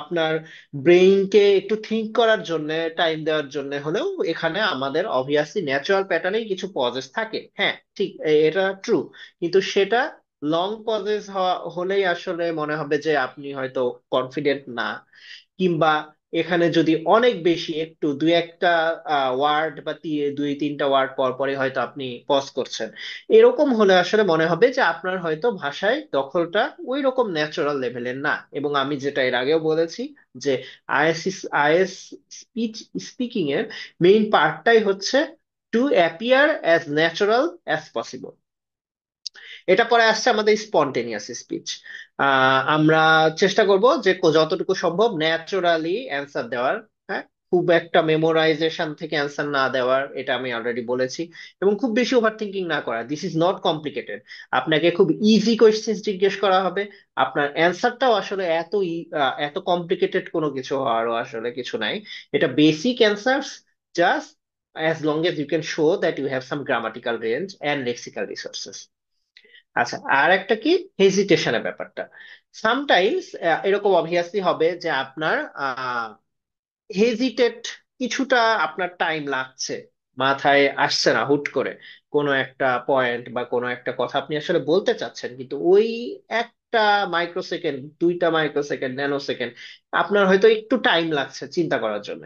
আপনার ব্রেইনকে একটু থিঙ্ক করার জন্য, টাইম দেওয়ার জন্য হলেও এখানে আমাদের অবভিয়াসলি ন্যাচারাল প্যাটার্নেই কিছু পজেস থাকে, হ্যাঁ ঠিক, এটা ট্রু। কিন্তু সেটা লং পজেস হলেই আসলে মনে হবে যে আপনি হয়তো কনফিডেন্ট না, কিংবা এখানে যদি অনেক বেশি একটু দুই একটা ওয়ার্ড বা 2-3টা ওয়ার্ড পর পরে হয়তো আপনি পজ করছেন, এরকম হলে আসলে মনে হবে যে আপনার হয়তো ভাষায় দখলটা ওই রকম ন্যাচারাল লেভেলের না। এবং আমি যেটা এর আগেও বলেছি যে আইএস স্পিচ স্পিকিং এর মেইন পার্টটাই হচ্ছে to appear as natural as possible. এটা পরে আসছে আমাদের স্পন্টেনিয়াস স্পিচ। আমরা চেষ্টা করব যে যতটুকু সম্ভব ন্যাচারালি অ্যান্সার দেওয়ার, হ্যাঁ, খুব একটা মেমোরাইজেশন থেকে অ্যান্সার না দেওয়ার, এটা আমি অলরেডি বলেছি। এবং খুব বেশি ওভার থিঙ্কিং না করা, দিস ইজ নট কমপ্লিকেটেড। আপনাকে খুব ইজি কোয়েশ্চেন জিজ্ঞেস করা হবে, আপনার অ্যান্সারটাও আসলে এত কমপ্লিকেটেড কোনো কিছু হওয়ারও আসলে কিছু নাই। এটা basic answers, just as long as you can show that you have some grammatical range and lexical resources. আচ্ছা, আর একটা কি, হেজিটেশনের ব্যাপারটা। সামটাইমস এরকম অবভিয়াসলি হবে যে আপনার হেজিটেট, কিছুটা আপনার টাইম লাগছে, মাথায় আসছে না হুট করে কোনো একটা পয়েন্ট বা কোনো একটা কথা আপনি আসলে বলতে চাচ্ছেন, কিন্তু ওই একটা মাইক্রোসেকেন্ড, 2টা মাইক্রোসেকেন্ড, ন্যানো সেকেন্ড, আপনার হয়তো একটু টাইম লাগছে চিন্তা করার জন্য।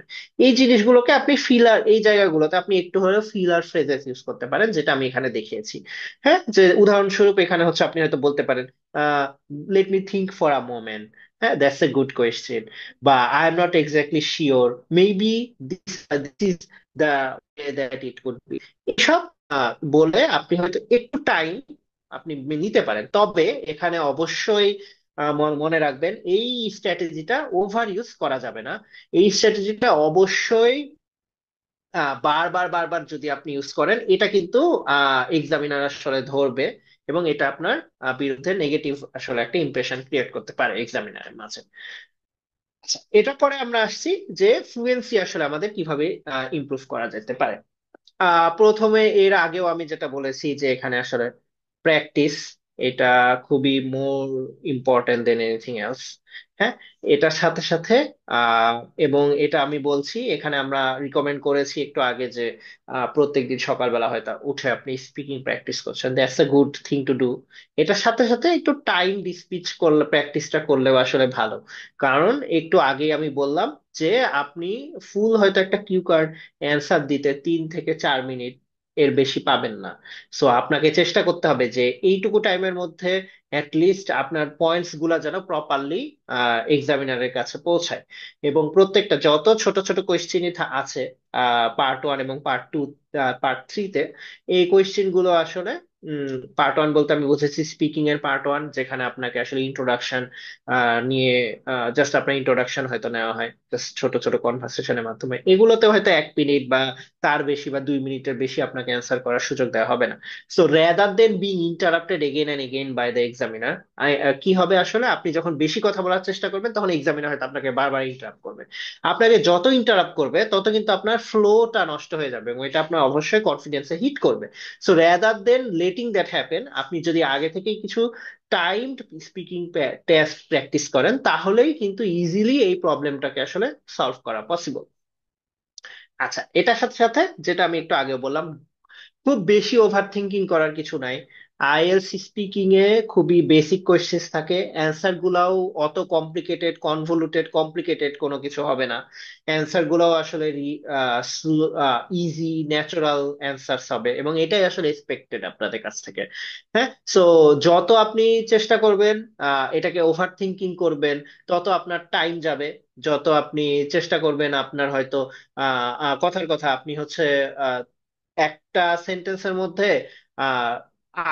এই জিনিসগুলোকে আপনি ফিলার, এই জায়গাগুলোতে আপনি একটু হলেও ফিলার ফ্রেজেস ইউজ করতে পারেন, যেটা আমি এখানে দেখিয়েছি। হ্যাঁ, যে উদাহরণস্বরূপ এখানে হচ্ছে আপনি হয়তো বলতে পারেন, let me think for a moment, হ্যাঁ, দ্যাটস এ গুড কোয়েশ্চেন, বা I am not exactly sure, maybe this is the way that it could be. এসব বলে আপনি হয়তো একটু টাইম আপনি নিতে পারেন। তবে এখানে অবশ্যই মনে রাখবেন, এই স্ট্র্যাটেজিটা ওভার ইউজ করা যাবে না। এই স্ট্র্যাটেজিটা অবশ্যই বারবার বারবার যদি আপনি ইউজ করেন, এটা কিন্তু এক্সামিনার আসলে ধরবে, এবং এটা আপনার বিরুদ্ধে নেগেটিভ আসলে একটা ইমপ্রেশন ক্রিয়েট করতে পারে এক্সামিনারের মাঝে। আচ্ছা, এটার পরে আমরা আসছি যে ফ্লুয়েন্সি আসলে আমাদের কিভাবে ইমপ্রুভ করা যেতে পারে। প্রথমে, এর আগেও আমি যেটা বলেছি যে এখানে আসলে প্র্যাকটিস, এটা খুবই মোর ইম্পর্টেন্ট দেন এনিথিং এলস। হ্যাঁ, এটার সাথে সাথে আহ এবং এটা আমি বলছি, এখানে আমরা রিকমেন্ড করেছি একটু আগে যে প্রত্যেকদিন সকালবেলা হয়তো উঠে আপনি স্পিকিং প্র্যাকটিস করছেন, that's a good thing to do. এটার সাথে সাথে একটু টাইম স্পিচ করলে, প্র্যাকটিসটা করলেও আসলে ভালো। কারণ একটু আগে আমি বললাম যে আপনি ফুল হয়তো একটা কিউ অ্যান্সার দিতে 3 থেকে 4 মিনিট এর বেশি পাবেন না। সো আপনাকে চেষ্টা করতে হবে যে এইটুকু টাইমের মধ্যে লিস্ট আপনার পয়েন্টস গুলা যেন প্রপারলি এক্সামিনারের কাছে পৌঁছায়। এবং প্রত্যেকটা যত ছোট ছোট কোয়েশ্চেনই আছে, পার্ট 1 এবং পার্ট 2, পার্ট 3-তে, এই কোয়েশ্চেন গুলো আসলে, পার্ট 1 বলতে আমি বুঝেছি স্পিকিং এর পার্ট 1, যেখানে আপনাকে আসলে ইন্ট্রোডাকশন নিয়ে, জাস্ট আপনার ইন্ট্রোডাকশন হয়তো নেওয়া হয় জাস্ট ছোট ছোট কনভার্সেশনের মাধ্যমে, এগুলোতে হয়তো 1 মিনিট বা তার বেশি বা 2 মিনিটের বেশি আপনাকে অ্যান্সার করার সুযোগ দেওয়া হবে না। So rather than being interrupted again and again by the examiner, কি হবে আসলে, আপনি যখন বেশি কথা বলার চেষ্টা করবেন তখন এক্সামিনার হয়তো আপনাকে বারবার ইন্টারাপ্ট করবে। আপনাকে যত ইন্টারাপ্ট করবে তত কিন্তু আপনার ফ্লোটা নষ্ট হয়ে যাবে, এবং এটা আপনার অবশ্যই কনফিডেন্সে হিট করবে। So rather then letting that happen, আপনি যদি আগে থেকেই কিছু টাইমড স্পিকিং টেস্ট প্র্যাকটিস করেন, তাহলেই কিন্তু ইজিলি এই প্রবলেমটাকে আসলে সলভ করা পসিবল। আচ্ছা, এটার সাথে সাথে যেটা আমি একটু আগে বললাম, খুব বেশি ওভার থিঙ্কিং করার কিছু নাই। আইএলস স্পিকিং এ খুবই বেসিক কোয়েশ্চেন থাকে, অ্যান্সার গুলাও অত কমপ্লিকেটেড কোনো কিছু হবে না। অ্যান্সার গুলাও আসলে ইজি, ন্যাচারাল অ্যান্সার হবে, এবং এটাই আসলে এক্সপেক্টেড আপনাদের কাছ থেকে। হ্যাঁ, সো যত আপনি চেষ্টা করবেন এটাকে ওভার থিঙ্কিং করবেন, তত আপনার টাইম যাবে। যত আপনি চেষ্টা করবেন, আপনার হয়তো কথার কথা আপনি হচ্ছে একটা সেন্টেন্সের মধ্যে আহ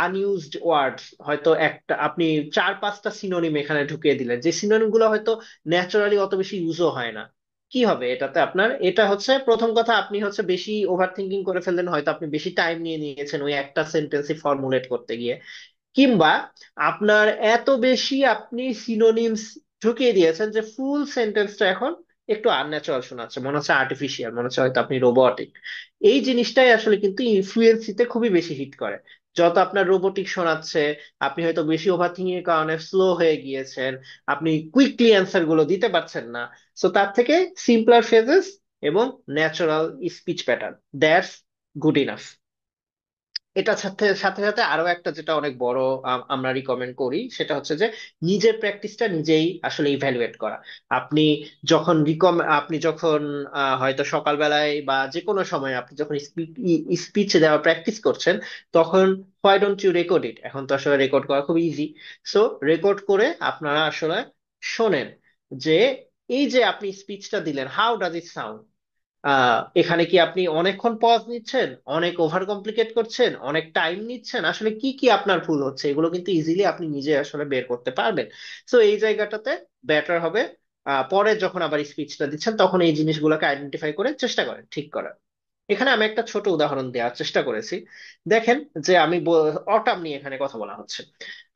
আনইউজড ওয়ার্ডস হয়তো একটা আপনি 4-5টা সিনোনিম এখানে ঢুকিয়ে দিলেন, যে সিনোনিম গুলো হয়তো ন্যাচারালি অত বেশি ইউজও হয় না। কি হবে এটাতে আপনার? এটা হচ্ছে প্রথম কথা, আপনি হচ্ছে বেশি ওভার থিঙ্কিং করে ফেললেন, হয়তো আপনি বেশি টাইম নিয়ে নিয়েছেন ওই একটা সেন্টেন্সই ফর্মুলেট করতে গিয়ে। কিংবা আপনার এত বেশি আপনি সিনোনিমস ঢুকিয়ে দিয়েছেন যে ফুল সেন্টেন্সটা এখন একটু আনন্যাচারাল শোনাচ্ছে, মনে হচ্ছে আর্টিফিশিয়াল, মনে হচ্ছে হয়তো আপনি রোবটিক। এই জিনিসটাই আসলে কিন্তু ইনফ্লুয়েন্সিতে খুবই বেশি হিট করে। যত আপনার রোবটিক শোনাচ্ছে, আপনি হয়তো বেশি ওভার থিঙ্কিং এর কারণে স্লো হয়ে গিয়েছেন, আপনি কুইকলি অ্যান্সার গুলো দিতে পারছেন না। সো তার থেকে সিম্পলার ফ্রেজেস এবং natural speech pattern, that's good enough. এটা সাথে সাথে সাথে আরো একটা যেটা অনেক বড় আমরা রিকমেন্ড করি, সেটা হচ্ছে যে নিজের প্র্যাকটিসটা নিজেই আসলে ইভ্যালুয়েট করা। আপনি আপনি যখন হয়তো সকালবেলায় বা যে কোনো সময় আপনি যখন স্পিচ দেওয়া প্র্যাকটিস করছেন, তখন হোয়াই ডোন্ট ইউ রেকর্ড ইট? এখন তো আসলে রেকর্ড করা খুব ইজি। সো রেকর্ড করে আপনারা আসলে শোনেন যে এই যে আপনি স্পিচটা দিলেন, হাউ ডাজ ইট সাউন্ড? এখানে কি আপনি অনেকক্ষণ পজ নিচ্ছেন, অনেক ওভার কমপ্লিকেট করছেন, অনেক টাইম নিচ্ছেন, আসলে কি কি আপনার ভুল হচ্ছে, এগুলো কিন্তু ইজিলি আপনি নিজে আসলে বের করতে পারবেন। সো এই জায়গাটাতে বেটার হবে পরে যখন আবার স্পিচটা দিচ্ছেন তখন এই জিনিসগুলোকে আইডেন্টিফাই করে চেষ্টা করেন ঠিক করার। এখানে আমি একটা ছোট উদাহরণ দেওয়ার চেষ্টা করেছি। দেখেন, যে অটাম নিয়ে এখানে কথা বলা হচ্ছে।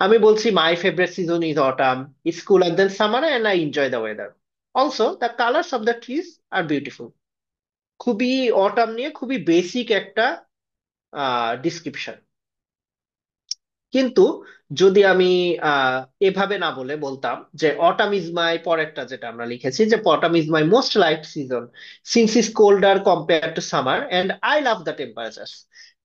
আমি বলছি my favourite season is autumn, it's cooler than summer and I enjoy the weather, also the colours of the trees are beautiful. খুবই, অটাম নিয়ে খুবই বেসিক একটা ডিসক্রিপশন। কিন্তু যদি আমি আহ এভাবে না বলে বলতাম যে অটাম ইজ মাই, পরেরটা যেটা আমরা লিখেছি যে autumn is my most liked season since is colder compare to summer and I love the temperature,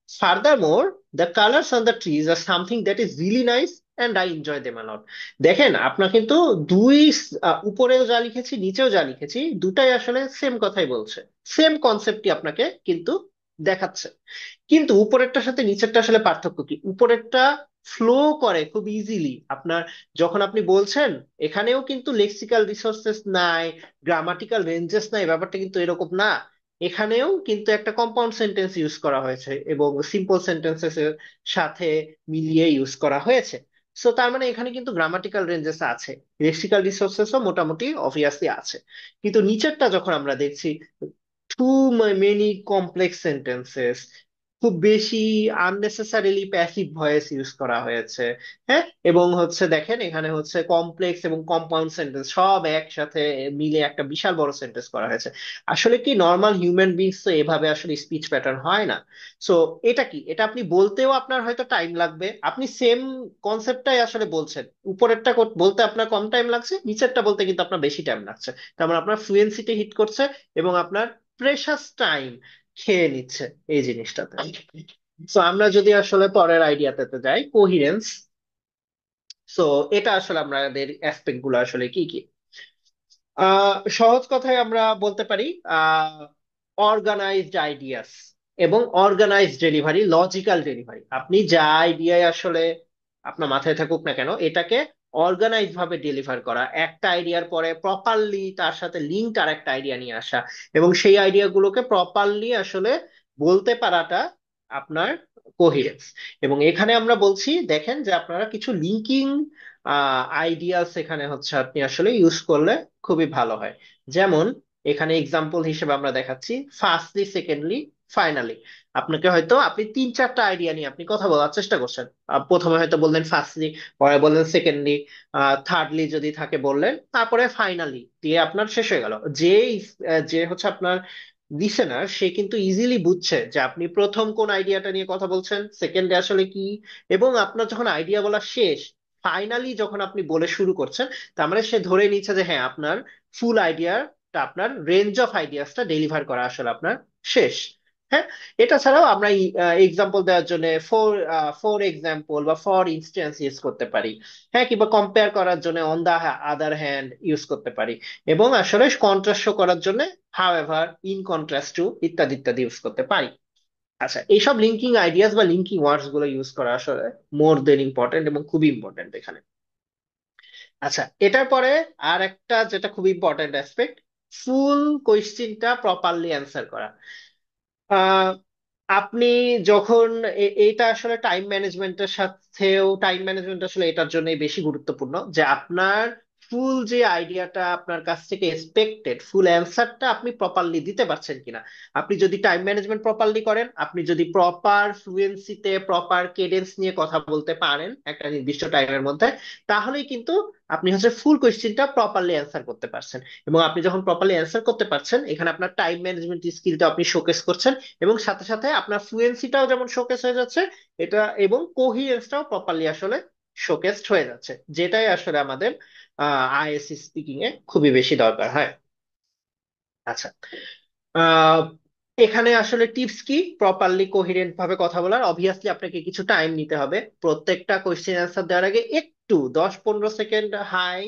furthermore the colours on the trees are something that is really nice and I enjoy them a lot. দেখেন আপনার কিন্তু দুই উপরেও যা লিখেছি নিচেও যা লিখেছি দুটাই আসলে সেম কথাই বলছে, সেম কনসেপ্টই আপনাকে কিন্তু দেখাচ্ছে। কিন্তু উপরেরটার সাথে নিচেরটা আসলে পার্থক্য কি? উপরেরটা ফ্লো করে খুব ইজিলি আপনার, যখন আপনি বলছেন এখানেও কিন্তু লেক্সিক্যাল রিসোর্সেস নাই, গ্রামাটিক্যাল রেঞ্জেস নাই, ব্যাপারটা কিন্তু এরকম না। এখানেও কিন্তু একটা কম্পাউন্ড সেন্টেন্স ইউজ করা হয়েছে এবং সিম্পল সেন্টেন্সেস এর সাথে মিলিয়ে ইউজ করা হয়েছে। সো তার মানে এখানে কিন্তু গ্রামাটিক্যাল রেঞ্জেস আছে, লেক্সিক্যাল রিসোর্সেসও মোটামুটি অবভিয়াসলি আছে। কিন্তু নিচেরটা যখন আমরা দেখছি, টু মেনি কমপ্লেক্স সেন্টেন্সেস, খুব বেশি আননেসেসারিলি প্যাসিভ ভয়েস ইউজ করা হয়েছে। হ্যাঁ, এবং হচ্ছে দেখেন এখানে হচ্ছে কমপ্লেক্স এবং কম্পাউন্ড সেন্টেন্স সব একসাথে মিলে একটা বিশাল বড় সেন্টেন্স করা হয়েছে। আসলে কি নর্মাল হিউম্যান বিংস তো এভাবে আসলে স্পিচ প্যাটার্ন হয় না। সো এটা কি, এটা আপনি বলতেও আপনার হয়তো টাইম লাগবে, আপনি সেম কনসেপ্টটাই আসলে বলছেন, উপরেরটা বলতে আপনার কম টাইম লাগছে, নিচেরটা বলতে কিন্তু আপনার বেশি টাইম লাগছে। তার মানে আপনার ফ্লুয়েন্সিতে হিট করছে এবং আপনার প্রেশাস টাইম খেয়ে নিচ্ছে এই জিনিসটাতে। সো আমরা যদি আসলে পরের আইডিয়াতে যাই, কোহিরেন্স। সো এটা আসলে আমাদের অ্যাসপেক্ট গুলো আসলে কি কি? সহজ কথায় আমরা বলতে পারি অর্গানাইজড আইডিয়াস এবং অর্গানাইজড ডেলিভারি, লজিক্যাল ডেলিভারি। আপনি যা আইডিয়ায় আসলে আপনার মাথায় থাকুক না কেন, এটাকে অর্গানাইজ ভাবে ডেলিভার করা, একটা আইডিয়ার পরে প্রপারলি তার সাথে লিঙ্ক আর একটা আইডিয়া নিয়ে আসা এবং সেই আইডিয়া গুলোকে প্রপারলি আসলে বলতে পারাটা আপনার কোহিরেন্স। এবং এখানে আমরা বলছি দেখেন যে আপনারা কিছু লিঙ্কিং আইডিয়াস এখানে হচ্ছে আপনি আসলে ইউজ করলে খুবই ভালো হয়। যেমন এখানে এক্সাম্পল হিসেবে আমরা দেখাচ্ছি ফার্স্টলি, সেকেন্ডলি, ফাইনালি। আপনাকে হয়তো আপনি তিন চারটা আইডিয়া নিয়ে আপনি কথা বলার চেষ্টা করছেন। প্রথমে হয়তো বললেন ফার্স্টলি, পরে বললেন সেকেন্ডলি, থার্ডলি যদি থাকে বললেন, তারপরে ফাইনালি দিয়ে আপনার শেষ হয়ে গেল। যে হচ্ছে আপনার লিসেনার, সে কিন্তু ইজিলি বুঝছে যে আপনি প্রথম কোন আইডিয়াটা নিয়ে কথা বলছেন, সেকেন্ডে আসলে কি, এবং আপনার যখন আইডিয়া বলা শেষ, ফাইনালি যখন আপনি বলে শুরু করছেন, তার মানে সে ধরে নিচ্ছে যে হ্যাঁ আপনার ফুল আইডিয়াটা, আপনার রেঞ্জ অফ আইডিয়াসটা ডেলিভার করা আসলে আপনার শেষ। হ্যাঁ, এটা ছাড়াও আমরা এক্সাম্পল দেওয়ার জন্য ফর ফর এক্সাম্পল বা ফর ইনস্ট্যান্স ইউজ করতে পারি। হ্যাঁ, কিংবা কম্পেয়ার করার জন্য on the other hand use করতে পারি। এবং আসলে কন্ট্রাস্ট শো করার জন্য however, in contrast to, ইত্যাদি ইত্যাদি ইউজ করতে পারি। আচ্ছা, এইসব লিঙ্কিং আইডিয়াস বা লিঙ্কিং ওয়ার্ডস গুলো ইউজ করা আসলে মোর দেন ইম্পর্টেন্ট এবং খুবই ইম্পর্টেন্ট এখানে। আচ্ছা, এটার পরে আর একটা যেটা খুব ইম্পর্টেন্ট অ্যাসপেক্ট, ফুল কোয়েশ্চেনটা প্রপারলি অ্যান্সার করা। আহ, আপনি যখন এটা আসলে টাইম ম্যানেজমেন্টের সাথেও, টাইম ম্যানেজমেন্ট আসলে এটার জন্যই বেশি গুরুত্বপূর্ণ যে আপনার ফুল যে আইডিয়াটা আপনার কাছ থেকে এক্সপেক্টেড, ফুল অ্যান্সারটা আপনি প্রপারলি দিতে পারছেন কিনা। আপনি যদি টাইম ম্যানেজমেন্ট প্রপারলি করেন, আপনি যদি প্রপার ফ্লুয়েন্সিতে প্রপার কেডেন্স নিয়ে কথা বলতে পারেন একটা নির্দিষ্ট টাইমের মধ্যে, তাহলেই কিন্তু আপনি হচ্ছে ফুল কোয়েশ্চেনটা প্রপারলি অ্যান্সার করতে পারছেন। এবং আপনি যখন প্রপারলি অ্যান্সার করতে পারছেন, এখানে আপনার টাইম ম্যানেজমেন্ট স্কিলটা আপনি শোকেস করছেন এবং সাথে সাথে আপনার ফ্লুয়েন্সিটাও যেমন শোকেস হয়ে যাচ্ছে, এটা এবং কোহিরেন্সটাও প্রপারলি আসলে শোকেসড হয়ে যাচ্ছে, যেটাই আসলে আমাদের আইএসসি স্পিকিং এ খুবই বেশি দরকার হয়। আচ্ছা, আহ এখানে আসলে টিপস কি প্রপারলি কোহিরেন্ট ভাবে কথা বলার? অবভিয়াসলি আপনাকে কিছু টাইম নিতে হবে প্রত্যেকটা কোয়েশ্চেন অ্যান্সার দেওয়ার আগে, একটু 10-15 সেকেন্ড হাই,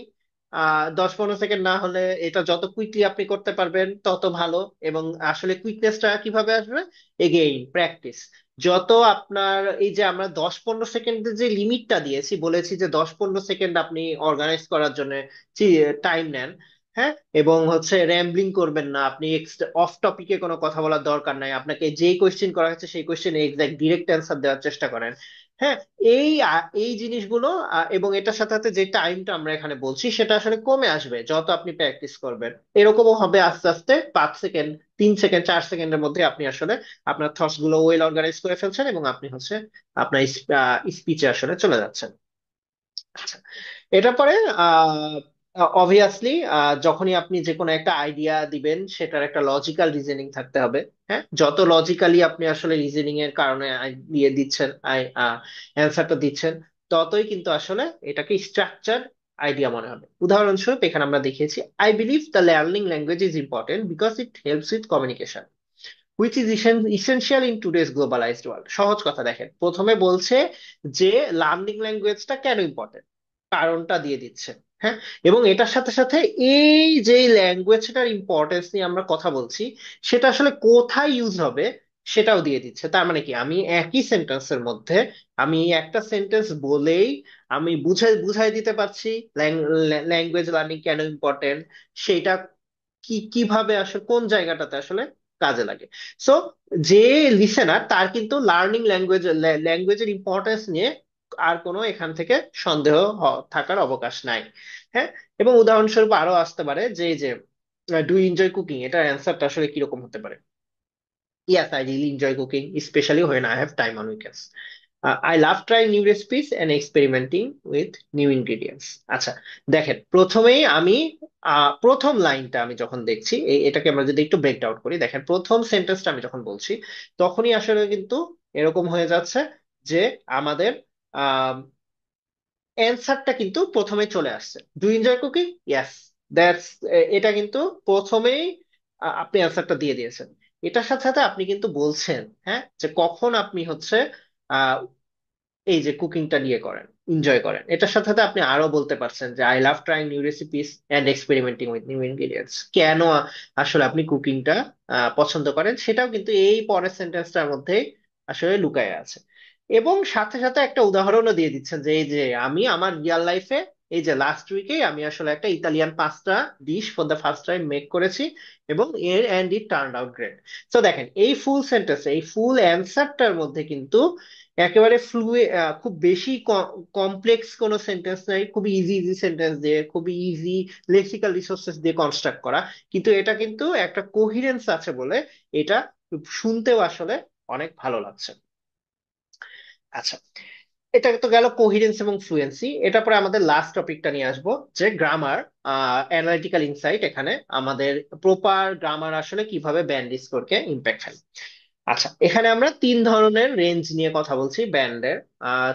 10-15 সেকেন্ড না হলে এটা যত কুইকলি আপনি করতে পারবেন তত ভালো। এবং আসলে কুইকনেসটা কিভাবে আসবে? Again practice. যত আপনার এই যে আমরা 10-15 সেকেন্ডের যে লিমিটটা দিয়েছি, বলেছি যে 10-15 সেকেন্ড আপনি অর্গানাইজ করার জন্য টাইম নেন। হ্যাঁ, এবং হচ্ছে র্যাম্বলিং করবেন না, আপনি অফ টপিকে কোনো কথা বলার দরকার নাই, আপনাকে যেই কোয়েশ্চেন করা হচ্ছে সেই কোয়েশ্চেনে এক্সাক্ট ডিরেক্ট অ্যান্সার দেওয়ার চেষ্টা করেন। হ্যাঁ, এই জিনিসগুলো এবং এটার সাথে সাথে যে টাইমটা আমরা এখানে বলছি সেটা আসলে কমে আসবে যত আপনি প্র্যাকটিস করবেন। এরকমও হবে আস্তে আস্তে 5 সেকেন্ড, 3 সেকেন্ড, 4 সেকেন্ডের মধ্যে আপনি আসলে আপনার থটস গুলো ওয়েল অর্গানাইজ করে ফেলছেন এবং আপনি হচ্ছে আপনার স্পিচে আসলে চলে যাচ্ছেন। আচ্ছা, এটার পরে অবভিয়াসলি যখনই আপনি যে কোনো একটা আইডিয়া দিবেন সেটার একটা লজিক্যাল রিজনিং থাকতে হবে। হ্যাঁ, যত লজিক্যালি আপনি আসলে রিজনিং এর কারণে দিয়ে দিচ্ছেন, অ্যান্সারটা দিচ্ছেন, ততই কিন্তু আসলে এটাকে স্ট্রাকচার আইডিয়া মনে হবে। উদাহরণস্বরূপ এখানে আমরা দেখিয়েছি, I believe the learning language is important because it helps with communication. Which is essential in today's globalised world. সহজ কথা, দেখেন প্রথমে বলছে যে লার্নিং ল্যাঙ্গুয়েজটা কেন ইম্পর্টেন্ট, কারণটা দিয়ে দিচ্ছে। হ্যাঁ, এবং এটার সাথে সাথে এই যে ল্যাঙ্গুয়েজটার ইম্পর্টেন্স নিয়ে আমরা কথা বলছি, সেটা আসলে কোথায় ইউজ হবে সেটাও দিয়ে দিচ্ছে। তার মানে কি, আমি একই সেন্টেন্সের মধ্যে আমি একটা সেন্টেন্স বলেই আমি বুঝাই দিতে পারছি ল্যাঙ্গুয়েজ লার্নিং কেন ইম্পর্টেন্ট, সেটা কিভাবে আসলে কোন জায়গাটাতে আসলে কাজে লাগে। সো যে লিসেনার তার কিন্তু লার্নিং ল্যাঙ্গুয়েজের ইম্পর্টেন্স নিয়ে আর কোনো এখান থেকে সন্দেহ থাকার অবকাশ নাই। হ্যাঁ, এবং উদাহরণস্বরূপ আরো আসতে পারে যে এই যে ডু এনজয় কুকিং, এটার অ্যান্সারটা আসলে কিরকম হতে পারে। Yes, I really enjoy cooking, especially when I have time on weekends. I love trying new recipes and experimenting with new ingredients. আচ্ছা, দেখেন প্রথমেই আমি প্রথম লাইনটা আমি যখন দেখছি, এটাকে আমরা যদি একটু ব্রেক ডাউন করি, দেখেন প্রথম সেন্টেন্সটা আমি যখন বলছি তখনই আসলে কিন্তু এরকম হয়ে যাচ্ছে যে আমাদের অ্যান্সারটা কিন্তু প্রথমে চলে আসছে, do enjoy cooking, yes, that's, এটা কিন্তু প্রথমেই আপনি অ্যান্সারটা দিয়ে দিয়েছেন। এটার সাথে সাথে আপনি কিন্তু বলছেন, হ্যাঁ, যে কখন আপনি হচ্ছে আহ এই যে কুকিংটা নিয়ে করেন, এনজয় করেন। এটার সাথে সাথে আপনি আরো বলতে পারছেন যে I love trying new recipes and experimenting with new ingredients, কেন আসলে আপনি কুকিংটা পছন্দ করেন, সেটাও কিন্তু এই পরের সেন্টেন্সটার মধ্যেই আসলে লুকায় আছে। এবং সাথে সাথে একটা উদাহরণও দিয়ে দিচ্ছেন যে এই যে আমি আমার রিয়েল লাইফে এই যে লাস্ট উইকেই আমি আসলে একটা Italian pasta dish for the first time make করেছি, এবং ইট টার্ন আউট গ্রেট। তো দেখেন এই ফুল সেন্টেন্স, এই ফুল অ্যান্সারটার মধ্যে কিন্তু একেবারে খুব বেশি কমপ্লেক্স কোনো সেন্টেন্স নাই, খুবই ইজি ইজি সেন্টেন্স দিয়ে, খুবই ইজি লেক্সিক্যাল রিসোর্সেস দিয়ে কনস্ট্রাক্ট করা, কিন্তু এটা কিন্তু একটা কোহিরেন্স আছে বলে এটা শুনতেও আসলে অনেক ভালো লাগছে। আচ্ছা, এটা তো গেল কোহিরেন্স এবং ফ্লুয়েন্সি। এটা পরে আমাদের লাস্ট টপিকটা নিয়ে আসবো, যে গ্রামার, অ্যানালিটিক্যাল ইনসাইট। এখানে আমাদের প্রপার গ্রামার আসলে কিভাবে ব্যান্ড স্কোরকে ইম্প্যাক্ট ফেলে। আচ্ছা, এখানে আমরা তিন ধরনের রেঞ্জ নিয়ে কথা বলছি ব্যান্ডের।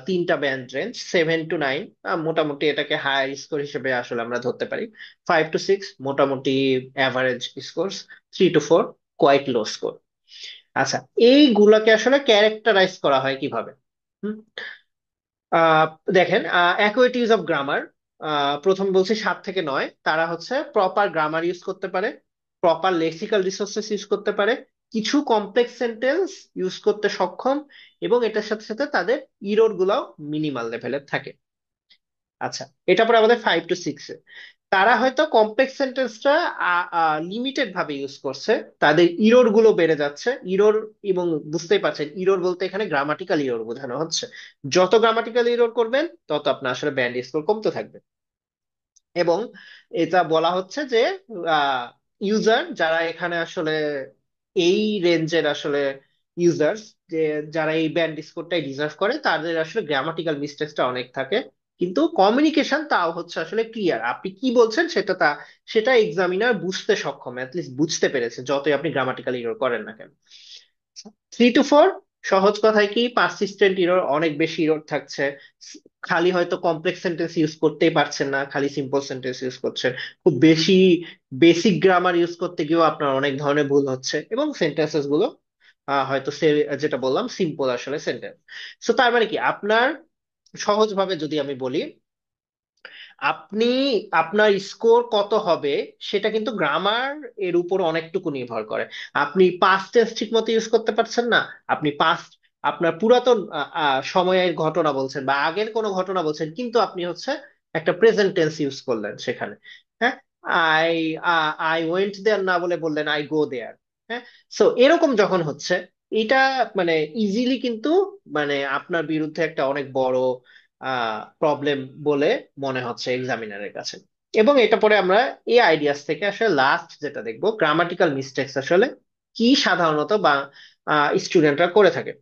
তিনটা ব্যান্ড রেঞ্জ, 7 to 9, মোটামুটি এটাকে হায়ার স্কোর হিসেবে আসলে আমরা ধরতে পারি। 5 to 6 মোটামুটি average score, 3 to 4 quite low score. আচ্ছা, এইগুলাকে আসলে ক্যারেক্টারাইজ করা হয় কিভাবে? হুম, আহ, দেখেন, অ্যাকুরেট ইউজ অফ গ্রামার, প্রথম বলছি 7 থেকে 9, তারা হচ্ছে প্রপার গ্রামার ইউজ করতে পারে, প্রপার লেক্সিক্যাল রিসোর্সেস ইউজ করতে পারে, কিছু কমপ্লেক্স সেন্টেন্স ইউজ করতে সক্ষম, এবং এটার সাথে সাথে তাদের ইরর গুলাও মিনিমাল লেভেলের থাকে। আচ্ছা, এটা পরে আমাদের 5 to 6-এ তারা হয়তো কমপ্লেক্স সেন্টেন্সটা লিমিটেড ভাবে ইউজ করছে, তাদের ইরর গুলো বেড়ে যাচ্ছে। ইরর, এবং বুঝতেই পারছেন ইরর বলতে এখানে গ্রামাটিক্যাল ইরর বোঝানো হচ্ছে। যত গ্রামাটিক্যাল ইরর করবেন তত আপনার আসলে ব্যান্ড স্কোর কমতে থাকবে। এবং এটা বলা হচ্ছে যে ইউজার যারা এখানে আসলে এই রেঞ্জের আসলে ইউজার্স, যে যারা এই ব্যান্ড স্কোরটাই ডিজার্ভ করে, তাদের আসলে গ্রামাটিক্যাল মিস্টেকসটা অনেক থাকে, কিন্তু কমিউনিকেশন তাও হচ্ছে আসলে ক্লিয়ার, আপনি কি বলছেন সেটা এক্সামিনার বুঝতে সক্ষম, অ্যাটলিস্ট বুঝতে পেরেছে যতই আপনি গ্রামাটিক্যাল ইরর করেন না কেন। 3 to 4, সহজ কথায় কি, পারসিস্টেন্ট ইরর, অনেক বেশি ইরর থাকছে। খালি হয়তো কমপ্লেক্স সেন্টেন্স ইউজ করতেই পারছেন না, খালি সিম্পল সেন্টেন্স ইউজ করছেন, খুব বেশি বেসিক গ্রামার ইউজ করতে গিয়েও আপনার অনেক ধরনের ভুল হচ্ছে, এবং সেন্টেন্সেস গুলো হয়তো যেটা বললাম সিম্পল আসলে সেন্টেন্স। সো তার মানে কি, আপনার সহজভাবে যদি আমি বলি, আপনি আপনার স্কোর কত হবে সেটা কিন্তু গ্রামার এর উপর অনেকটুকু নির্ভর করে। আপনি পাস্ট টেন্স ঠিক মতো ইউজ করতে পারছেন না, আপনি পাস্ট আপনার পুরাতন সময়ের ঘটনা বলছেন বা আগের কোনো ঘটনা বলছেন, কিন্তু আপনি হচ্ছে একটা প্রেজেন্ট টেন্স ইউজ করলেন সেখানে। হ্যাঁ, আই আই ওয়েন্ট দেয়ার না বলে বললেন আই গো দেয়ার। হ্যাঁ, সো এরকম যখন হচ্ছে, এটা মানে ইজিলি কিন্তু মানে আপনার বিরুদ্ধে একটা অনেক বড় প্রবলেম বলে মনে হচ্ছে এক্সামিনারের কাছে। এবং এটা পরে আমরা এই আইডিয়াস থেকে আসলে লাস্ট যেটা দেখবো, গ্রামাটিক্যাল মিস্টেক্স আসলে কি সাধারণত বা স্টুডেন্টরা করে থাকে।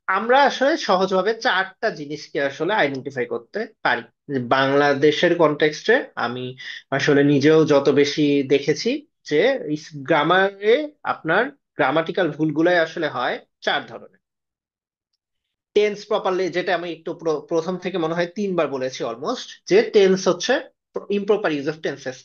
আমরা আসলে সহজভাবে চারটা জিনিসকে আসলে আইডেন্টিফাই করতে পারি। যে বাংলাদেশের কনটেক্সটে আমি আসলে নিজেও যত বেশি দেখেছি, যে গ্রামারে আপনার গ্রামাটিক্যাল ভুলগুলাই আসলে হয় 4 ধরনের। টেন্স প্রপারলি, যেটা আমি একটু প্রথম থেকে মনে হয় 3 বার বলেছি অলমোস্ট, যে টেন্স হচ্ছে ইমপ্রপার ইউজ অফ টেন্সেস।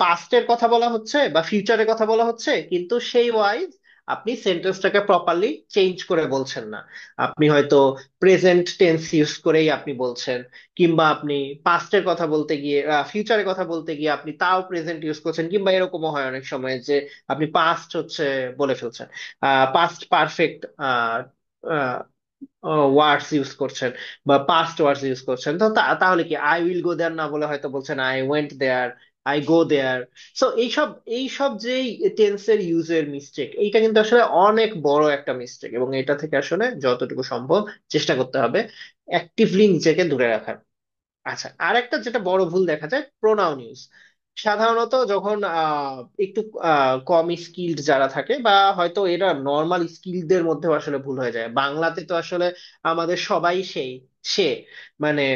পাস্টের কথা বলা হচ্ছে বা ফিউচারের কথা বলা হচ্ছে, কিন্তু সেই ওয়াইজ আপনি সেন্টেন্সটাকে প্রপারলি চেঞ্জ করে বলছেন না। আপনি হয়তো প্রেজেন্ট টেন্স ইউজ করেই আপনি বলছেন, কিংবা আপনি পাস্টের কথা বলতে গিয়ে ফিউচারের কথা বলতে গিয়ে আপনি তাও প্রেজেন্ট ইউজ করছেন, কিংবা এরকমও হয় অনেক সময় যে আপনি পাস্ট হচ্ছে বলে ফেলছেন, পাস্ট পারফেক্ট ওয়ার্ডস ইউজ করছেন বা পাস্ট ওয়ার্ডস ইউজ করছেন। তো তাহলে কি আই উইল গো দেয়ার না বলে হয়তো বলছেন I went there, I go there. So এইসব যে টেন্সের ইউজের মিস্টেক, এইটা কিন্তু আসলে অনেক বড় একটা মিস্টেক, এবং এটা থেকে আসলে যতটুকু সম্ভব চেষ্টা করতে হবে অ্যাক্টিভলি নিজেকে দূরে রাখার। আচ্ছা, আর একটা যেটা বড় ভুল দেখা যায়, প্রোনাউন ইউজ। সাধারণত যখন একটু কম স্কিল্ড যারা থাকে, বা হয়তো এরা নর্মাল স্কিলদের মধ্যেও আসলে ভুল হয়ে যায়। বাংলাতে তো আসলে আমাদের সবাই সেই সে, মানে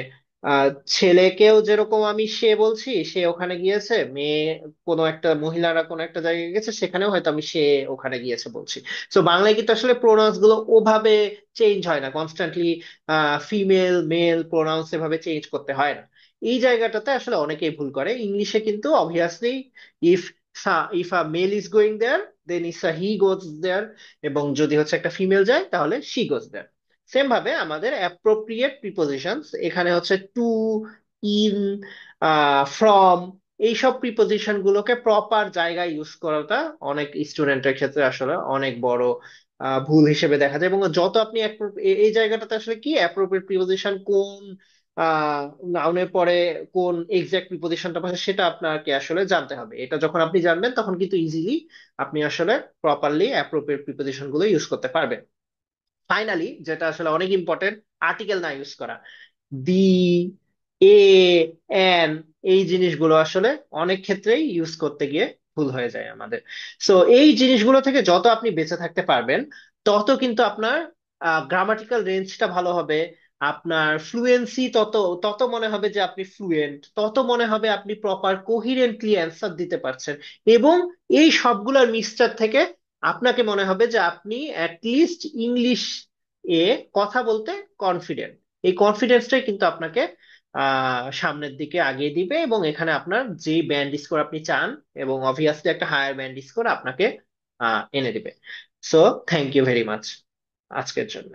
আহ, ছেলেকেও যেরকম আমি সে বলছি, সে ওখানে গিয়েছে, মেয়ে কোনো একটা মহিলারা কোনো একটা জায়গায় গেছে, সেখানেও হয়তো আমি সে ওখানে গিয়েছে বলছি। তো বাংলায় কিন্তু আসলে প্রোনাউন্স গুলো ওভাবে চেঞ্জ হয় না কনস্ট্যান্টলি, ফিমেল মেল প্রোনাউন্স এভাবে চেঞ্জ করতে হয় না। এই জায়গাটাতে আসলে অনেকেই ভুল করে। ইংলিশে কিন্তু obviously if if a male is going there, then is a he goes there, এবং যদি হচ্ছে একটা ফিমেল যায় তাহলে শি গোজ দেয়ার। সেম ভাবে আমাদের অ্যাপ্রোপ্রিয়েট প্রিপোজিশনস এখানে হচ্ছে টু, ইন, ফ্রম, এইসব প্রিপোজিশন গুলোকে প্রপার জায়গায় ইউজ করাটা অনেক স্টুডেন্টের ক্ষেত্রে আসলে অনেক বড় ভুল হিসেবে দেখা যায়। এবং যত আপনি এই জায়গাটাতে আসলে কি অ্যাপ্রোপ্রিয়েট প্রিপোজিশন কোন নাউনের পরে কোন এক্সাক্ট প্রিপোজিশনটা পাচ্ছে, সেটা আপনাকে আসলে জানতে হবে। এটা যখন আপনি জানবেন তখন কিন্তু ইজিলি আপনি আসলে প্রপারলি অ্যাপ্রোপ্রিয়েট প্রিপোজিশন গুলো ইউজ করতে পারবেন। ফাইনালি যেটা আসলে অনেক ইম্পর্টেন্ট, আর্টিকেল না ইউজ করা। দি, এ, এন, এই জিনিসগুলো আসলে অনেক ক্ষেত্রেই ইউজ করতে গিয়ে ভুল হয়ে যায় আমাদের। সো এই জিনিসগুলো থেকে যত আপনি বেঁচে থাকতে পারবেন, তত কিন্তু আপনার গ্রামাটিক্যাল রেঞ্জটা ভালো হবে, আপনার ফ্লুয়েন্সি তত তত মনে হবে যে আপনি ফ্লুয়েন্ট, তত মনে হবে আপনি প্রপার কোহিরেন্টলি অ্যান্সার দিতে পারছেন, এবং এই সবগুলোর মিক্সচার থেকে আপনাকে মনে হবে যে আপনি অ্যাটলিস্ট ইংলিশ এ কথা বলতে কনফিডেন্ট। এই কনফিডেন্সটাই কিন্তু আপনাকে সামনের দিকে আগিয়ে দিবে, এবং এখানে আপনার যে ব্যান্ড স্কোর আপনি চান, এবং অবভিয়াসলি একটা হায়ার ব্যান্ড স্কোর আপনাকে এনে দিবে। So thank you very much আজকের জন্য।